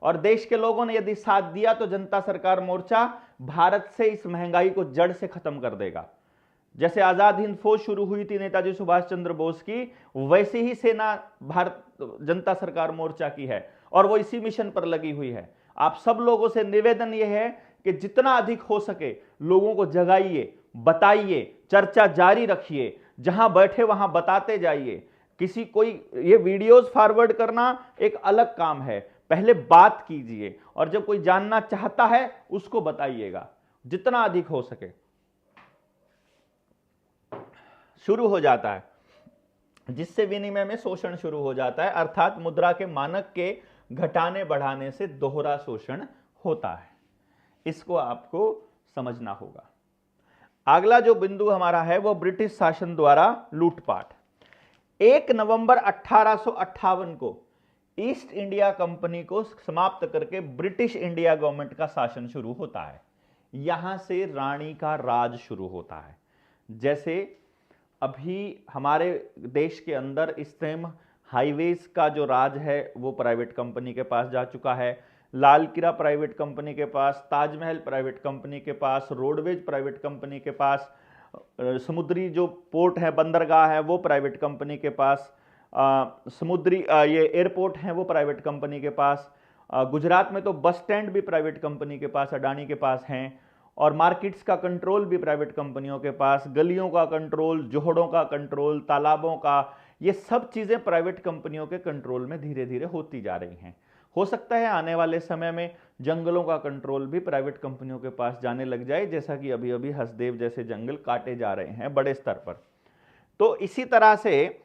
और देश के लोगों ने यदि साथ दिया तो जनता सरकार मोर्चा भारत से इस महंगाई को जड़ से खत्म कर देगा। जैसे आजाद हिंद फौज शुरू हुई थी नेताजी सुभाष चंद्र बोस की, वैसी ही सेना भारत जनता सरकार मोर्चा की है और वो इसी मिशन पर लगी हुई है। आप सब लोगों से निवेदन यह है कि जितना अधिक हो सके लोगों को जगाइए, बताइए, चर्चा जारी रखिए, जहां बैठे वहां बताते जाइए। किसी कोई ये वीडियोस फॉरवर्ड करना एक अलग काम है, पहले बात कीजिए और जब कोई जानना चाहता है उसको बताइएगा जितना अधिक हो सके। शुरू हो जाता है, जिससे विनिमय में शोषण शुरू हो जाता है, अर्थात मुद्रा के मानक के घटाने बढ़ाने से दोहरा शोषण होता है। इसको आपको समझना होगा। अगला जो बिंदु हमारा है वो ब्रिटिश शासन द्वारा लूटपाट। 1 नवंबर 1858 को ईस्ट इंडिया कंपनी को समाप्त करके ब्रिटिश इंडिया गवर्नमेंट का शासन शुरू होता है। यहां से रानी का राज शुरू होता है। जैसे अभी हमारे देश के अंदर इस टाइम हाईवेज का जो राज है वो प्राइवेट कंपनी के पास जा चुका है, लाल किला प्राइवेट कंपनी के पास, ताजमहल प्राइवेट कंपनी के पास, रोडवेज प्राइवेट कंपनी के पास, समुद्री जो पोर्ट है, बंदरगाह है, वो प्राइवेट कंपनी के पास, समुद्री ये एयरपोर्ट हैं वो प्राइवेट कंपनी के पास, गुजरात में तो बस स्टैंड भी प्राइवेट कंपनी के पास, अडानी के पास हैं, और मार्केट्स का कंट्रोल भी प्राइवेट कंपनियों के पास, गलियों का कंट्रोल, जोहड़ों का कंट्रोल, तालाबों का, ये सब चीज़ें प्राइवेट कंपनियों के कंट्रोल में धीरे धीरे होती जा रही हैं। हो सकता है आने वाले समय में जंगलों का कंट्रोल भी प्राइवेट कंपनियों के पास जाने लग जाए, जैसा कि अभी अभी हसदेव जैसे जंगल काटे जा रहे हैं बड़े स्तर पर। तो इसी तरह से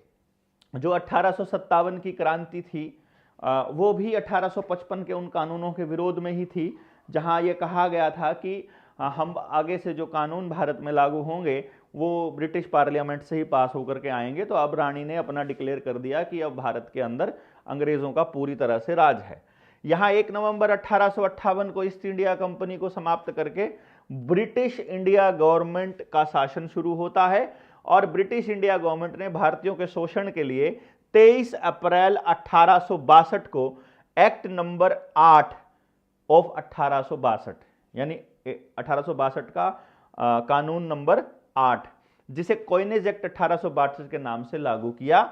जो 1857 की क्रांति थी वो भी 1855 के उन कानूनों के विरोध में ही थी, जहां ये कहा गया था कि हम आगे से जो कानून भारत में लागू होंगे वो ब्रिटिश पार्लियामेंट से ही पास होकर के आएंगे। तो अब रानी ने अपना डिक्लेयर कर दिया कि अब भारत के अंदर अंग्रेजों का पूरी तरह से राज है। यहाँ 1 नवंबर 1858 को ईस्ट इंडिया कंपनी को समाप्त करके ब्रिटिश इंडिया गवर्नमेंट का शासन शुरू होता है, और ब्रिटिश इंडिया गवर्नमेंट ने भारतीयों के शोषण के लिए 23 अप्रैल 1862 को एक्ट नंबर 8 ऑफ 1862 यानी 1862 का कानून नंबर 8, जिसे कॉइनेज एक्ट 1862 के नाम से लागू किया,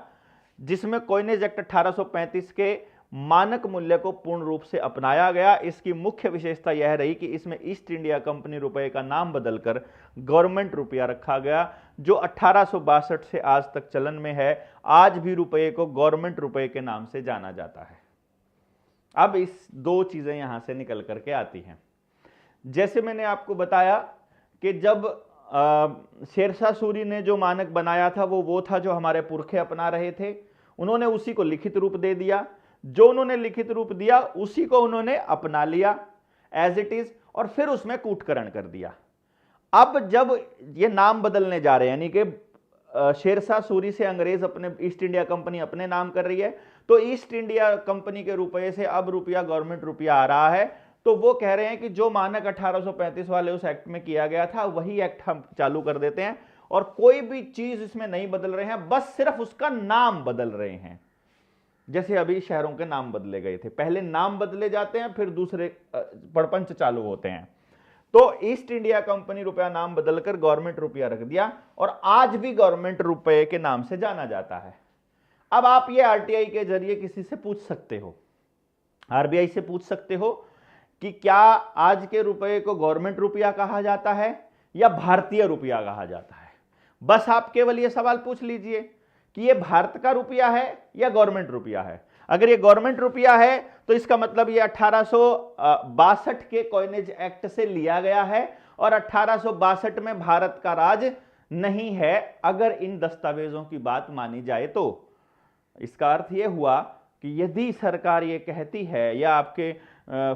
जिसमें कॉइनेज एक्ट 1835 के मानक मूल्य को पूर्ण रूप से अपनाया गया। इसकी मुख्य विशेषता यह रही कि इसमें ईस्ट इंडिया कंपनी रुपए का नाम बदलकर गवर्नमेंट रुपया रखा गया, जो 1862 से आज तक चलन में है। आज भी रुपए को गवर्नमेंट रुपए के नाम से जाना जाता है। अब इस दो चीजें यहां से निकल करके आती हैं। जैसे मैंने आपको बताया कि जब शेरशाह सूरी ने जो मानक बनाया था वो था जो हमारे पुरखे अपना रहे थे, उन्होंने उसी को लिखित रूप दे दिया। जो उन्होंने लिखित रूप दिया उसी को उन्होंने अपना लिया एज इट इज, और फिर उसमें कूटकरण कर दिया। अब जब ये नाम बदलने जा रहे हैं, यानी कि शेरशाह सूरी से अंग्रेज अपने ईस्ट इंडिया कंपनी अपने नाम कर रही है, तो ईस्ट इंडिया कंपनी के रुपए से अब रुपया गवर्नमेंट रुपया आ रहा है। तो वो कह रहे हैं कि जो मानक 1835 वाले उस एक्ट में किया गया था वही एक्ट हम चालू कर देते हैं, और कोई भी चीज इसमें नहीं बदल रहे हैं, बस सिर्फ उसका नाम बदल रहे हैं। जैसे अभी शहरों के नाम बदले गए थे, पहले नाम बदले जाते हैं फिर दूसरे प्रपंच चालू होते हैं। तो ईस्ट इंडिया कंपनी रुपया नाम बदलकर गवर्नमेंट रुपया रख दिया, और आज भी गवर्नमेंट रुपये के नाम से जाना जाता है। अब आप ये आरटीआई के जरिए किसी से पूछ सकते हो, आरबीआई से पूछ सकते हो कि क्या आज के रुपये को गवर्नमेंट रुपया कहा जाता है या भारतीय रुपया कहा जाता है। बस आप केवल ये सवाल पूछ लीजिए कि ये भारत का रुपया है या गवर्नमेंट रुपया है। अगर ये गवर्नमेंट रुपया है तो इसका मतलब ये 1862 के कॉइनेज एक्ट से लिया गया है, और 1862 में भारत का राज नहीं है अगर इन दस्तावेजों की बात मानी जाए। तो इसका अर्थ यह हुआ कि यदि सरकार ये कहती है या आपके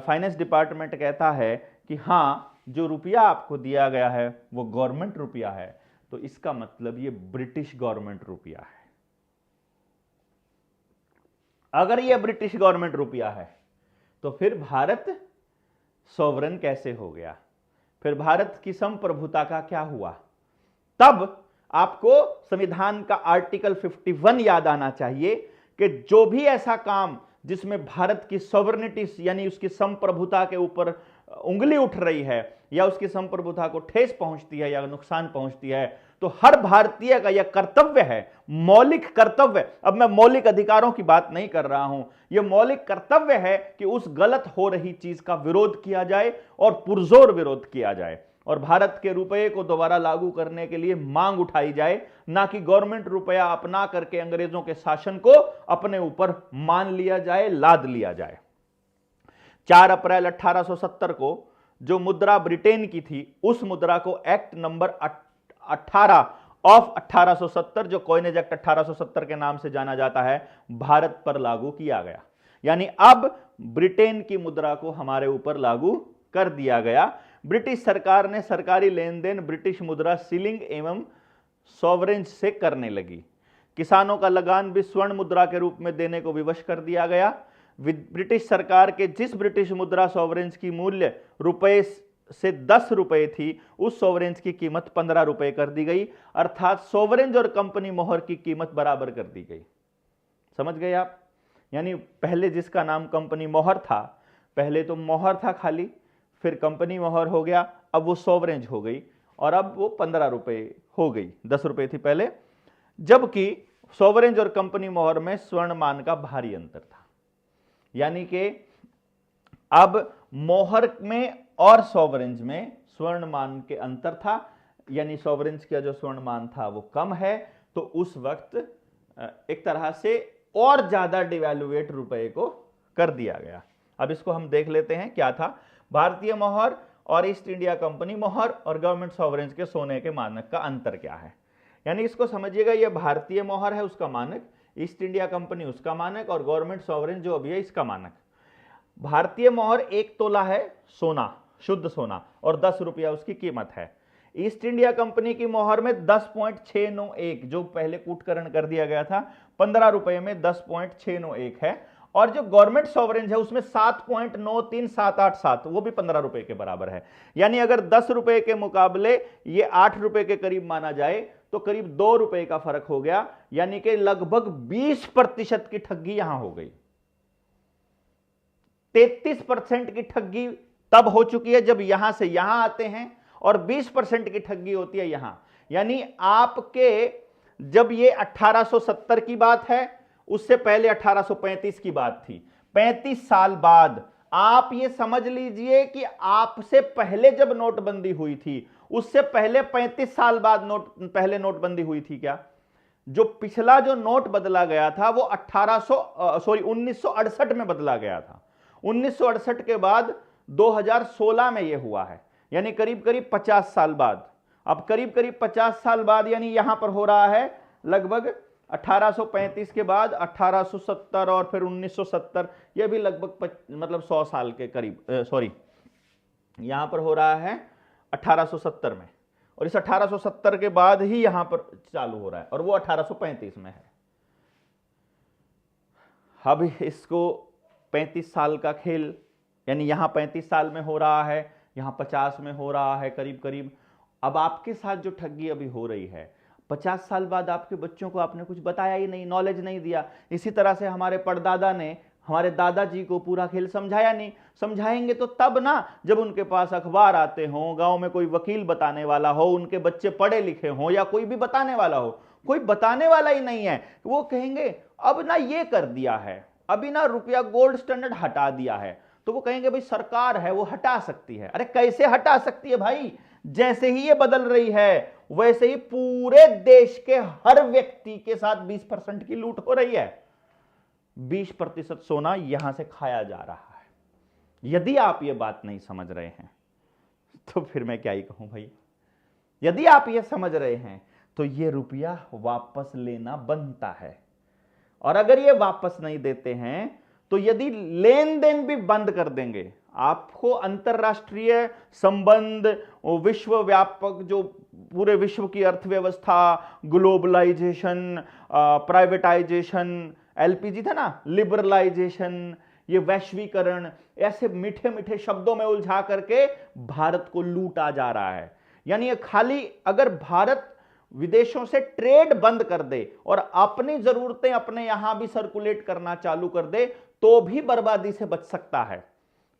फाइनेंस डिपार्टमेंट कहता है कि हाँ जो रुपया आपको दिया गया है वो गवर्नमेंट रुपया है, तो इसका मतलब ये ब्रिटिश गवर्नमेंट रुपया है। अगर ये ब्रिटिश गवर्नमेंट रुपया है तो फिर भारत सॉवरन कैसे हो गया, फिर भारत की संप्रभुता का क्या हुआ। तब आपको संविधान का आर्टिकल 51 याद आना चाहिए कि जो भी ऐसा काम जिसमें भारत की सॉवरनिटी यानी उसकी संप्रभुता के ऊपर उंगली उठ रही है या उसकी संप्रभुता को ठेस पहुंचती है या नुकसान पहुंचती है, तो हर भारतीय का यह कर्तव्य है, मौलिक कर्तव्य। अब मैं मौलिक अधिकारों की बात नहीं कर रहा हूं, यह मौलिक कर्तव्य है कि उस गलत हो रही चीज का विरोध किया जाए और पुरजोर विरोध किया जाए, और भारत के रुपये को दोबारा लागू करने के लिए मांग उठाई जाए, ना कि गवर्नमेंट रुपया अपना करके अंग्रेजों के शासन को अपने ऊपर मान लिया जाए, लाद लिया जाए। 4 अप्रैल 1870 को जो मुद्रा ब्रिटेन की थी उस मुद्रा को एक्ट नंबर 18 ऑफ 1870, जो कॉइनेज एक्ट 1870 के नाम से जाना जाता है, भारत पर लागू किया गया। यानी अब ब्रिटेन की मुद्रा को हमारे ऊपर लागू कर दिया गया। ब्रिटिश सरकार ने सरकारी लेन देन ब्रिटिश मुद्रा सीलिंग एवं सॉवरेंज से करने लगी। किसानों का लगान भी स्वर्ण मुद्रा के रूप में देने को विवश कर दिया गया। ब्रिटिश सरकार के जिस ब्रिटिश मुद्रा सॉवरेंज की मूल्य रुपए से 10 रुपए थी, उस सॉवरेंज की कीमत 15 रुपए कर दी गई, अर्थात सॉवरेंज और कंपनी मोहर की कीमत बराबर कर दी गई। समझ गए आप? यानी पहले जिसका नाम कंपनी मोहर था, पहले तो मोहर था खाली, फिर कंपनी मोहर हो गया, अब वो सॉवरेंज हो गई और अब वो 15 रुपए हो गई, 10 रुपए थी पहले। जबकि सॉवरेंज और कंपनी मोहर में स्वर्ण मान का भारी अंतर था। यानी कि अब मोहर में और सॉवरेंज में स्वर्ण मान के अंतर था, यानी सॉवरेंज का जो स्वर्ण मान था वो कम है, तो उस वक्त एक तरह से और ज्यादा डिवैल्यूएट रुपए को कर दिया गया। अब इसको हम देख लेते हैं क्या था। भारतीय मोहर और ईस्ट इंडिया कंपनी मोहर और गवर्नमेंट सॉवरेंज के सोने के मानक का अंतर क्या है। यानी इसको समझिएगा, ये भारतीय मोहर है उसका मानक, ईस्ट इंडिया कंपनी उसका मानक, और गवर्नमेंट सॉवरेंज जो अभी है इसका मानक। भारतीय मोहर 1 तोला है सोना, शुद्ध सोना, और 10 रुपया उसकी कीमत है। ईस्ट इंडिया कंपनी की मोहर में 10.691, जो पहले कूटकरण कर दिया गया था, 15 रुपए में 10.691 है। और जो गवर्नमेंट सॉवरेंज है उसमें 7.93787, वो भी 15 रुपए के बराबर है। यानी अगर 10 रुपए के मुकाबले ये 8 रुपए के करीब माना जाए तो करीब 2 रुपए का फर्क हो गया। यानी कि लगभग 20% की ठगी यहां हो गई। 33% की ठगी तब हो चुकी है जब यहां से यहां आते हैं, और 20% की ठगी होती है यहां। यानी आपके जब ये 1870 की बात है, उससे पहले 1835 की बात थी, 35 साल बाद। आप ये समझ लीजिए कि आपसे पहले जब नोटबंदी हुई थी, उससे पहले 35 साल बाद पहले नोटबंदी हुई थी क्या? जो पिछला जो नोट बदला गया था वो 1968 में बदला गया था। 1968 के बाद 2016 में यह हुआ है, यानी करीब करीब 50 साल बाद। अब करीब करीब 50 साल बाद, यानी यहां पर हो रहा है लगभग 1835 के बाद 1870 और फिर 1970, यह भी लगभग मतलब 100 साल के करीब, सॉरी यहां पर हो रहा है 1870 में, और इस 1870 के बाद ही यहां पर चालू हो रहा है, और वो 1835 में है। अब इसको 35 साल का खेल, यानी यहां 35 साल में हो रहा है, यहां 50 में हो रहा है करीब करीब। अब आपके साथ जो ठगी अभी हो रही है, 50 साल बाद आपके बच्चों को आपने कुछ बताया ही नहीं, नॉलेज नहीं दिया। इसी तरह से हमारे परदादा ने हमारे दादाजी को पूरा खेल समझाया नहीं। समझाएंगे तो तब ना जब उनके पास अखबार आते हों, गांव में कोई वकील बताने वाला हो, उनके बच्चे पढ़े लिखे हों, या कोई भी बताने वाला हो। कोई बताने वाला ही नहीं है। वो कहेंगे अब ना ये कर दिया है, अभी ना रुपया गोल्ड स्टैंडर्ड हटा दिया है, तो वो कहेंगे भाई सरकार है वो हटा सकती है। अरे कैसे हटा सकती है भाई? जैसे ही ये बदल रही है वैसे ही पूरे देश के हर व्यक्ति के साथ 20% की लूट हो रही है। 20% सोना यहां से खाया जा रहा है। यदि आप ये बात नहीं समझ रहे हैं तो फिर मैं क्या ही कहूं भाई। यदि आप ये समझ रहे हैं तो ये रुपया वापस लेना बनता है, और अगर ये वापस नहीं देते हैं तो यदि लेन देन भी बंद कर देंगे, आपको अंतरराष्ट्रीय संबंध, विश्व व्यापक जो पूरे विश्व की अर्थव्यवस्था, ग्लोबलाइजेशन, प्राइवेटाइजेशन, एलपीजी था ना, लिबरलाइजेशन, ये वैश्वीकरण, ऐसे मीठे मीठे शब्दों में उलझा करके भारत को लूटा जा रहा है। यानी ये खाली अगर भारत विदेशों से ट्रेड बंद कर दे और अपनी जरूरतें अपने यहां भी सर्कुलेट करना चालू कर दे तो भी बर्बादी से बच सकता है।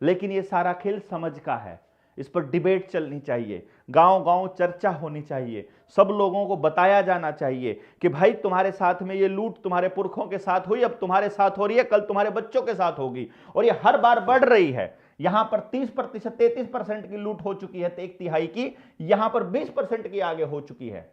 लेकिन ये सारा खेल समझ का है, इस पर डिबेट चलनी चाहिए, गांव गांव चर्चा होनी चाहिए, सब लोगों को बताया जाना चाहिए कि भाई तुम्हारे साथ में ये लूट तुम्हारे पुरखों के साथ हुई, अब तुम्हारे साथ हो रही है, कल तुम्हारे बच्चों के साथ होगी, और ये हर बार बढ़ रही है। यहां पर 30%, 33% की लूट हो चुकी है, 1/3 की, यहां पर 20% की आगे हो चुकी है,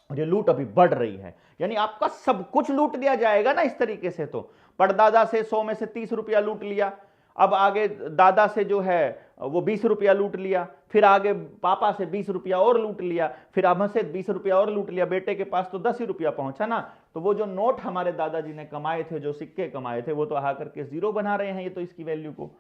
और ये लूट अभी बढ़ रही है। यानी आपका सब कुछ लूट दिया जाएगा ना इस तरीके से। तो परदादा से 100 में से 30 रुपया लूट लिया, अब आगे दादा से जो है वो 20 रुपया लूट लिया, फिर आगे पापा से 20 रुपया और लूट लिया, फिर हमसे 20 रुपया और लूट लिया, बेटे के पास तो 10 ही रुपया पहुंचा ना। तो वो जो नोट हमारे दादाजी ने कमाए थे, जो सिक्के कमाए थे, वो तो आकर के जीरो बना रहे हैं ये तो इसकी वैल्यू को।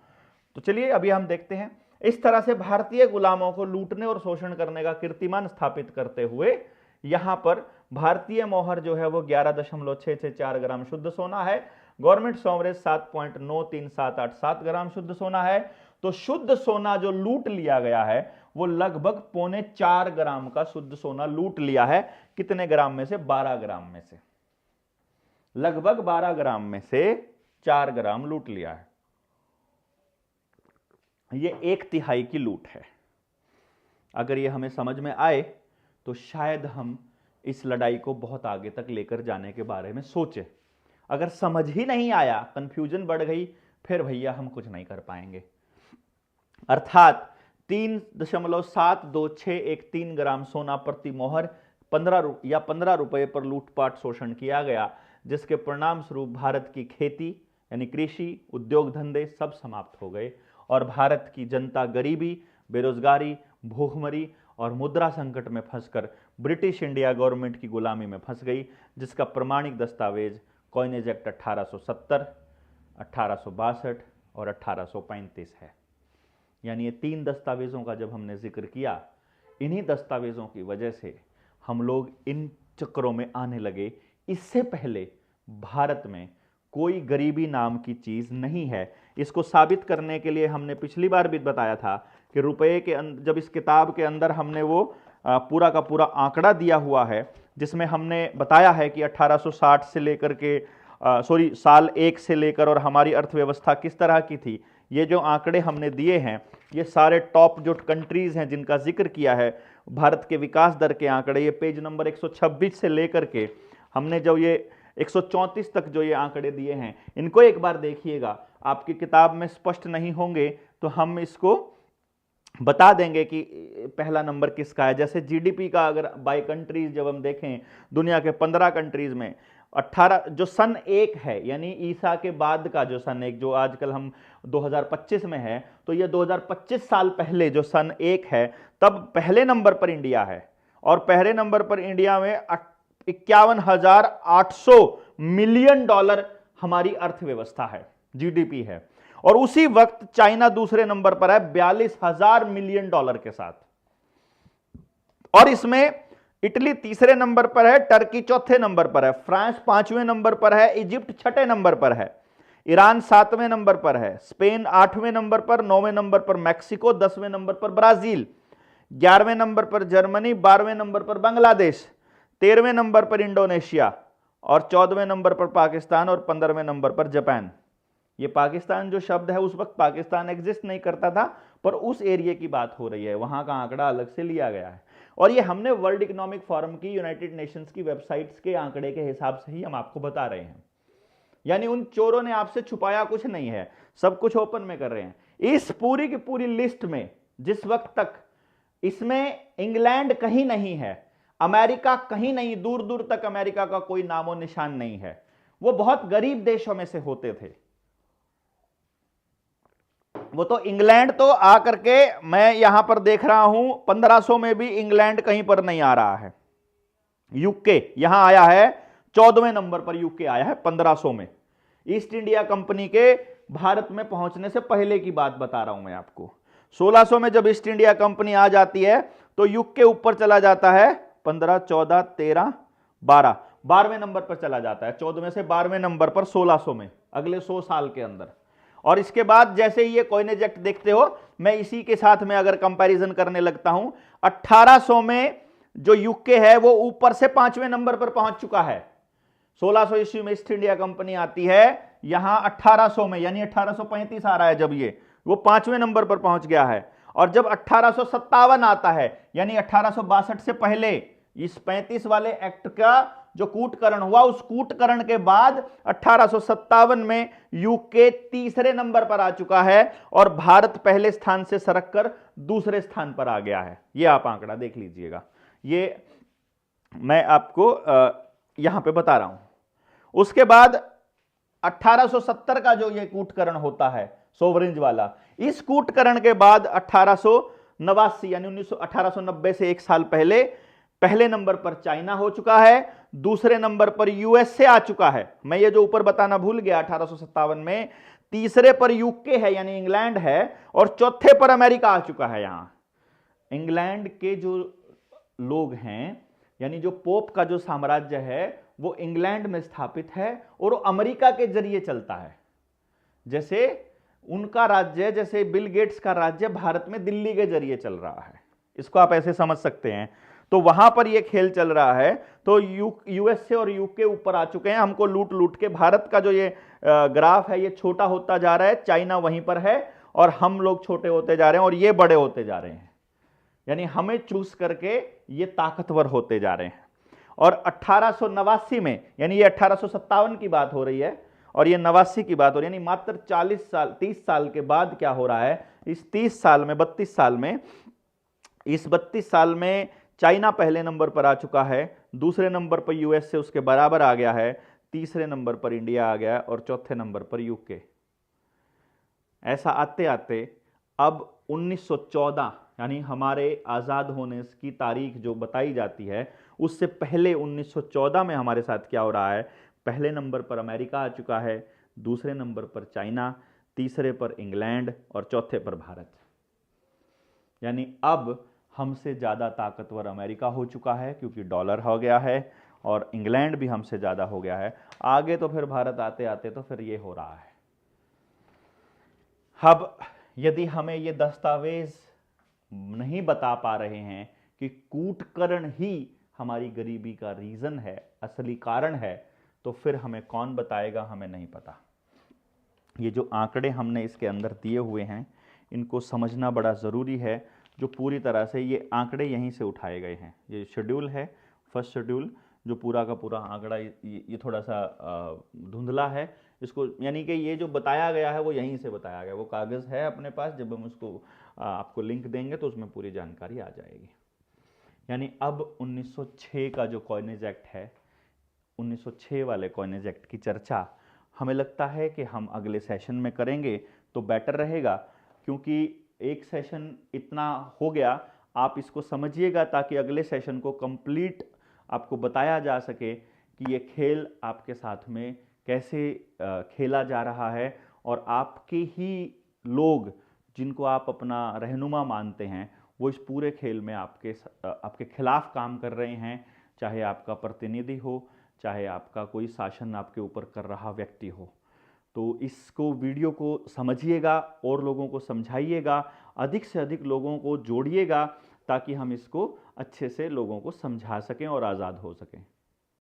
तो चलिए अभी हम देखते हैं। इस तरह से भारतीय गुलामों को लूटने और शोषण करने का कीर्तिमान स्थापित करते हुए यहां पर भारतीय मोहर जो है वो 11.664 ग्राम शुद्ध सोना है। गवर्नमेंट सॉवरेज 7.937887 ग्राम शुद्ध सोना है। तो शुद्ध सोना जो लूट लिया गया है वो लगभग 4.25 ग्राम का शुद्ध सोना लूट लिया है। कितने ग्राम में से? 12 ग्राम में से। लगभग 12 ग्राम में से 4 ग्राम लूट लिया है। ये 1/3 की लूट है। अगर ये हमें समझ में आए तो शायद हम इस लड़ाई को बहुत आगे तक लेकर जाने के बारे में सोचें। अगर समझ ही नहीं आया, कंफ्यूजन बढ़ गई, फिर भैया हम कुछ नहीं कर पाएंगे। अर्थात 3.72613 ग्राम सोना प्रति मोहर 15 रुपए पर लूटपाट शोषण किया गया, जिसके परिणाम स्वरूप भारत की खेती यानी कृषि, उद्योग धंधे सब समाप्त हो गए और भारत की जनता गरीबी, बेरोजगारी, भूखमरी और मुद्रा संकट में फंसकर ब्रिटिश इंडिया गवर्नमेंट की गुलामी में फंस गई, जिसका प्रमाणिक दस्तावेज कॉइनेज एक्ट 1870, 1862 और 1835 है। यानी ये 3 दस्तावेजों का जब हमने जिक्र किया, इन्हीं दस्तावेजों की वजह से हम लोग इन चक्करों में आने लगे। इससे पहले भारत में कोई गरीबी नाम की चीज नहीं है। इसको साबित करने के लिए हमने पिछली बार भी बताया था कि रुपए के जब इस किताब के अंदर हमने वो पूरा का पूरा आंकड़ा दिया हुआ है, जिसमें हमने बताया है कि 1860 से लेकर के साल 1 से लेकर और हमारी अर्थव्यवस्था किस तरह की थी। ये जो आंकड़े हमने दिए हैं, ये सारे टॉप जो कंट्रीज हैं जिनका जिक्र किया है, भारत के विकास दर के आंकड़े, ये पेज नंबर 126 से लेकर के हमने जो ये 134 तक जो ये आंकड़े दिए हैं, इनको एक बार देखिएगा। आपकी किताब में स्पष्ट नहीं होंगे तो हम इसको बता देंगे कि पहला नंबर किसका है। जैसे जीडीपी का अगर बाय कंट्रीज जब हम देखें, दुनिया के 15 कंट्रीज में 18 जो सन 1 है, यानी ईसा के बाद का जो सन 1 जो आजकल हम 2025 में है, तो ये 2025 साल पहले जो सन 1 है, तब पहले नंबर पर इंडिया है। और पहले नंबर पर इंडिया में 51,800 मिलियन डॉलर हमारी अर्थव्यवस्था है, जीडीपी है। और उसी वक्त चाइना दूसरे नंबर पर है 42,000 मिलियन डॉलर के साथ। और इसमें इटली तीसरे नंबर पर है, टर्की चौथे नंबर पर है, फ्रांस 5वें नंबर पर है, इजिप्ट 6ठे नंबर पर है, ईरान 7वें नंबर पर है, स्पेन 8वें नंबर पर, 9वें नंबर पर मैक्सिको, 10वें नंबर पर ब्राजील, 11वें नंबर पर जर्मनी, 12वें नंबर पर बांग्लादेश, 13वें नंबर पर इंडोनेशिया और 14वें नंबर पर पाकिस्तान और 15वें नंबर पर जापान। ये पाकिस्तान जो शब्द है, उस वक्त पाकिस्तान एग्जिस्ट नहीं करता था, पर उस एरिया की बात हो रही है, वहां का आंकड़ा अलग से लिया गया है। और ये हमने वर्ल्ड इकोनॉमिक फोरम की, यूनाइटेड नेशंस की वेबसाइट्स के आंकड़े के हिसाब से ही हम आपको बता रहे हैं। यानी उन चोरों ने आपसे छुपाया कुछ नहीं है, सब कुछ ओपन में कर रहे हैं। इस पूरी की पूरी लिस्ट में जिस वक्त तक इसमें इंग्लैंड कहीं नहीं है, अमेरिका कहीं नहीं, दूर दूर तक अमेरिका का कोई नामो निशान नहीं है। वो बहुत गरीब देशों में से होते थे। वो तो इंग्लैंड तो आकर के, मैं यहां पर देख रहा हूं 1500 में भी इंग्लैंड कहीं पर नहीं आ रहा है। यूके यहां आया है 14वें नंबर पर, यूके आया है 1500 में। ईस्ट इंडिया कंपनी के भारत में पहुंचने से पहले की बात बता रहा हूं मैं आपको। 1600 में जब ईस्ट इंडिया कंपनी आ जाती है तो यूके ऊपर चला जाता है, 15, 14, 13, 12, 12वें नंबर पर चला जाता है। 14वें से 12वें नंबर पर 1600 में, अगले 100 साल के अंदर। और इसके बाद जैसे ही ये कॉइनेज एक्ट देखते हो, मैं इसी के साथ में अगर कंपैरिजन करने लगता हूं, 1800 में जो यूके है वो ऊपर से 5वें नंबर पर पहुंच चुका है। 1600 ईस्वी में ईस्ट इंडिया कंपनी आती है, यहां 1800 में, यानी 1835 आ रहा है जब ये, वो 5वें नंबर पर पहुंच गया है। और जब 1857 आता है, यानी 1862 से पहले, इस 35 वाले एक्ट का जो कूटकरण हुआ, उस कूटकरण के बाद 1857 में यूके तीसरे नंबर पर आ चुका है और भारत पहले स्थान से सरक कर दूसरे स्थान पर आ गया है। ये आप आंकड़ा देख लीजिएगा, ये मैं आपको यहां पे बता रहा हूं। उसके बाद 1870 का जो ये कूटकरण होता है, सोवरेंज वाला। इस कूटकरण के बाद 1889 यानी 1890 से एक साल पहले पहले नंबर पर चाइना हो चुका है, दूसरे नंबर पर यूएसए आ चुका है। मैं ये जो ऊपर बताना भूल गया, 1857 में तीसरे पर यूके है यानी इंग्लैंड है, और चौथे पर अमेरिका आ चुका है। यहां इंग्लैंड के जो लोग हैं यानी जो पोप का जो साम्राज्य है वो इंग्लैंड में स्थापित है और वो अमेरिका के जरिए चलता है। जैसे उनका राज्य, जैसे बिल गेट्स का राज्य भारत में दिल्ली के जरिए चल रहा है, इसको आप ऐसे समझ सकते हैं। तो वहां पर ये खेल चल रहा है। तो यूएसए और यूके ऊपर आ चुके हैं, हमको लूट लूट के। भारत का जो ये ग्राफ है ये छोटा होता जा रहा है, चाइना वहीं पर है और हम लोग छोटे होते जा रहे हैं और ये बड़े होते जा रहे हैं, यानी हमें चूस करके ये ताकतवर होते जा रहे हैं। और 1889 में, यानी ये 1857 की बात हो रही है और ये 89 की बात हो रही है, यानी मात्र 30 साल के बाद क्या हो रहा है, इस 30 साल में 32 साल में, इस 32 साल में चाइना पहले नंबर पर आ चुका है, दूसरे नंबर पर यूएस से उसके बराबर आ गया है, तीसरे नंबर पर इंडिया आ गया और चौथे नंबर पर यूके। ऐसा आते आते अब 1914 यानी हमारे आज़ाद होने की तारीख जो बताई जाती है उससे पहले 1914 में हमारे साथ क्या हो रहा है, पहले नंबर पर अमेरिका आ चुका है, दूसरे नंबर पर चाइना, तीसरे पर इंग्लैंड और चौथे पर भारत। यानी अब हमसे ज़्यादा ताकतवर अमेरिका हो चुका है क्योंकि डॉलर हो गया है, और इंग्लैंड भी हमसे ज़्यादा हो गया है। आगे तो फिर भारत आते आते तो फिर ये हो रहा है। अब यदि हमें ये दस्तावेज नहीं बता पा रहे हैं कि कूटकरण ही हमारी गरीबी का रीज़न है, असली कारण है, तो फिर हमें कौन बताएगा, हमें नहीं पता। ये जो आंकड़े हमने इसके अंदर दिए हुए हैं इनको समझना बड़ा ज़रूरी है। जो पूरी तरह से ये आंकड़े यहीं से उठाए गए हैं। ये शेड्यूल है, फर्स्ट शेड्यूल, जो पूरा का पूरा आंकड़ा ये थोड़ा सा धुंधला है इसको, यानी कि ये जो बताया गया है वो यहीं से बताया गया। वो कागज़ है अपने पास, जब हम उसको आपको लिंक देंगे तो उसमें पूरी जानकारी आ जाएगी। यानी अब 1906 का जो कॉइनेज एक्ट है, 1906 वाले कॉइनेज एक्ट की चर्चा हमें लगता है कि हम अगले सेशन में करेंगे तो बेटर रहेगा, क्योंकि एक सेशन इतना हो गया, आप इसको समझिएगा ताकि अगले सेशन को कंप्लीट आपको बताया जा सके कि ये खेल आपके साथ में कैसे खेला जा रहा है, और आपके ही लोग जिनको आप अपना रहनुमा मानते हैं वो इस पूरे खेल में आपके खिलाफ काम कर रहे हैं, चाहे आपका प्रतिनिधि हो, चाहे आपका कोई शासन आपके ऊपर कर रहा व्यक्ति हो। तो इसको वीडियो को समझिएगा और लोगों को समझाइएगा, अधिक से अधिक लोगों को जोड़िएगा ताकि हम इसको अच्छे से लोगों को समझा सकें और आज़ाद हो सकें।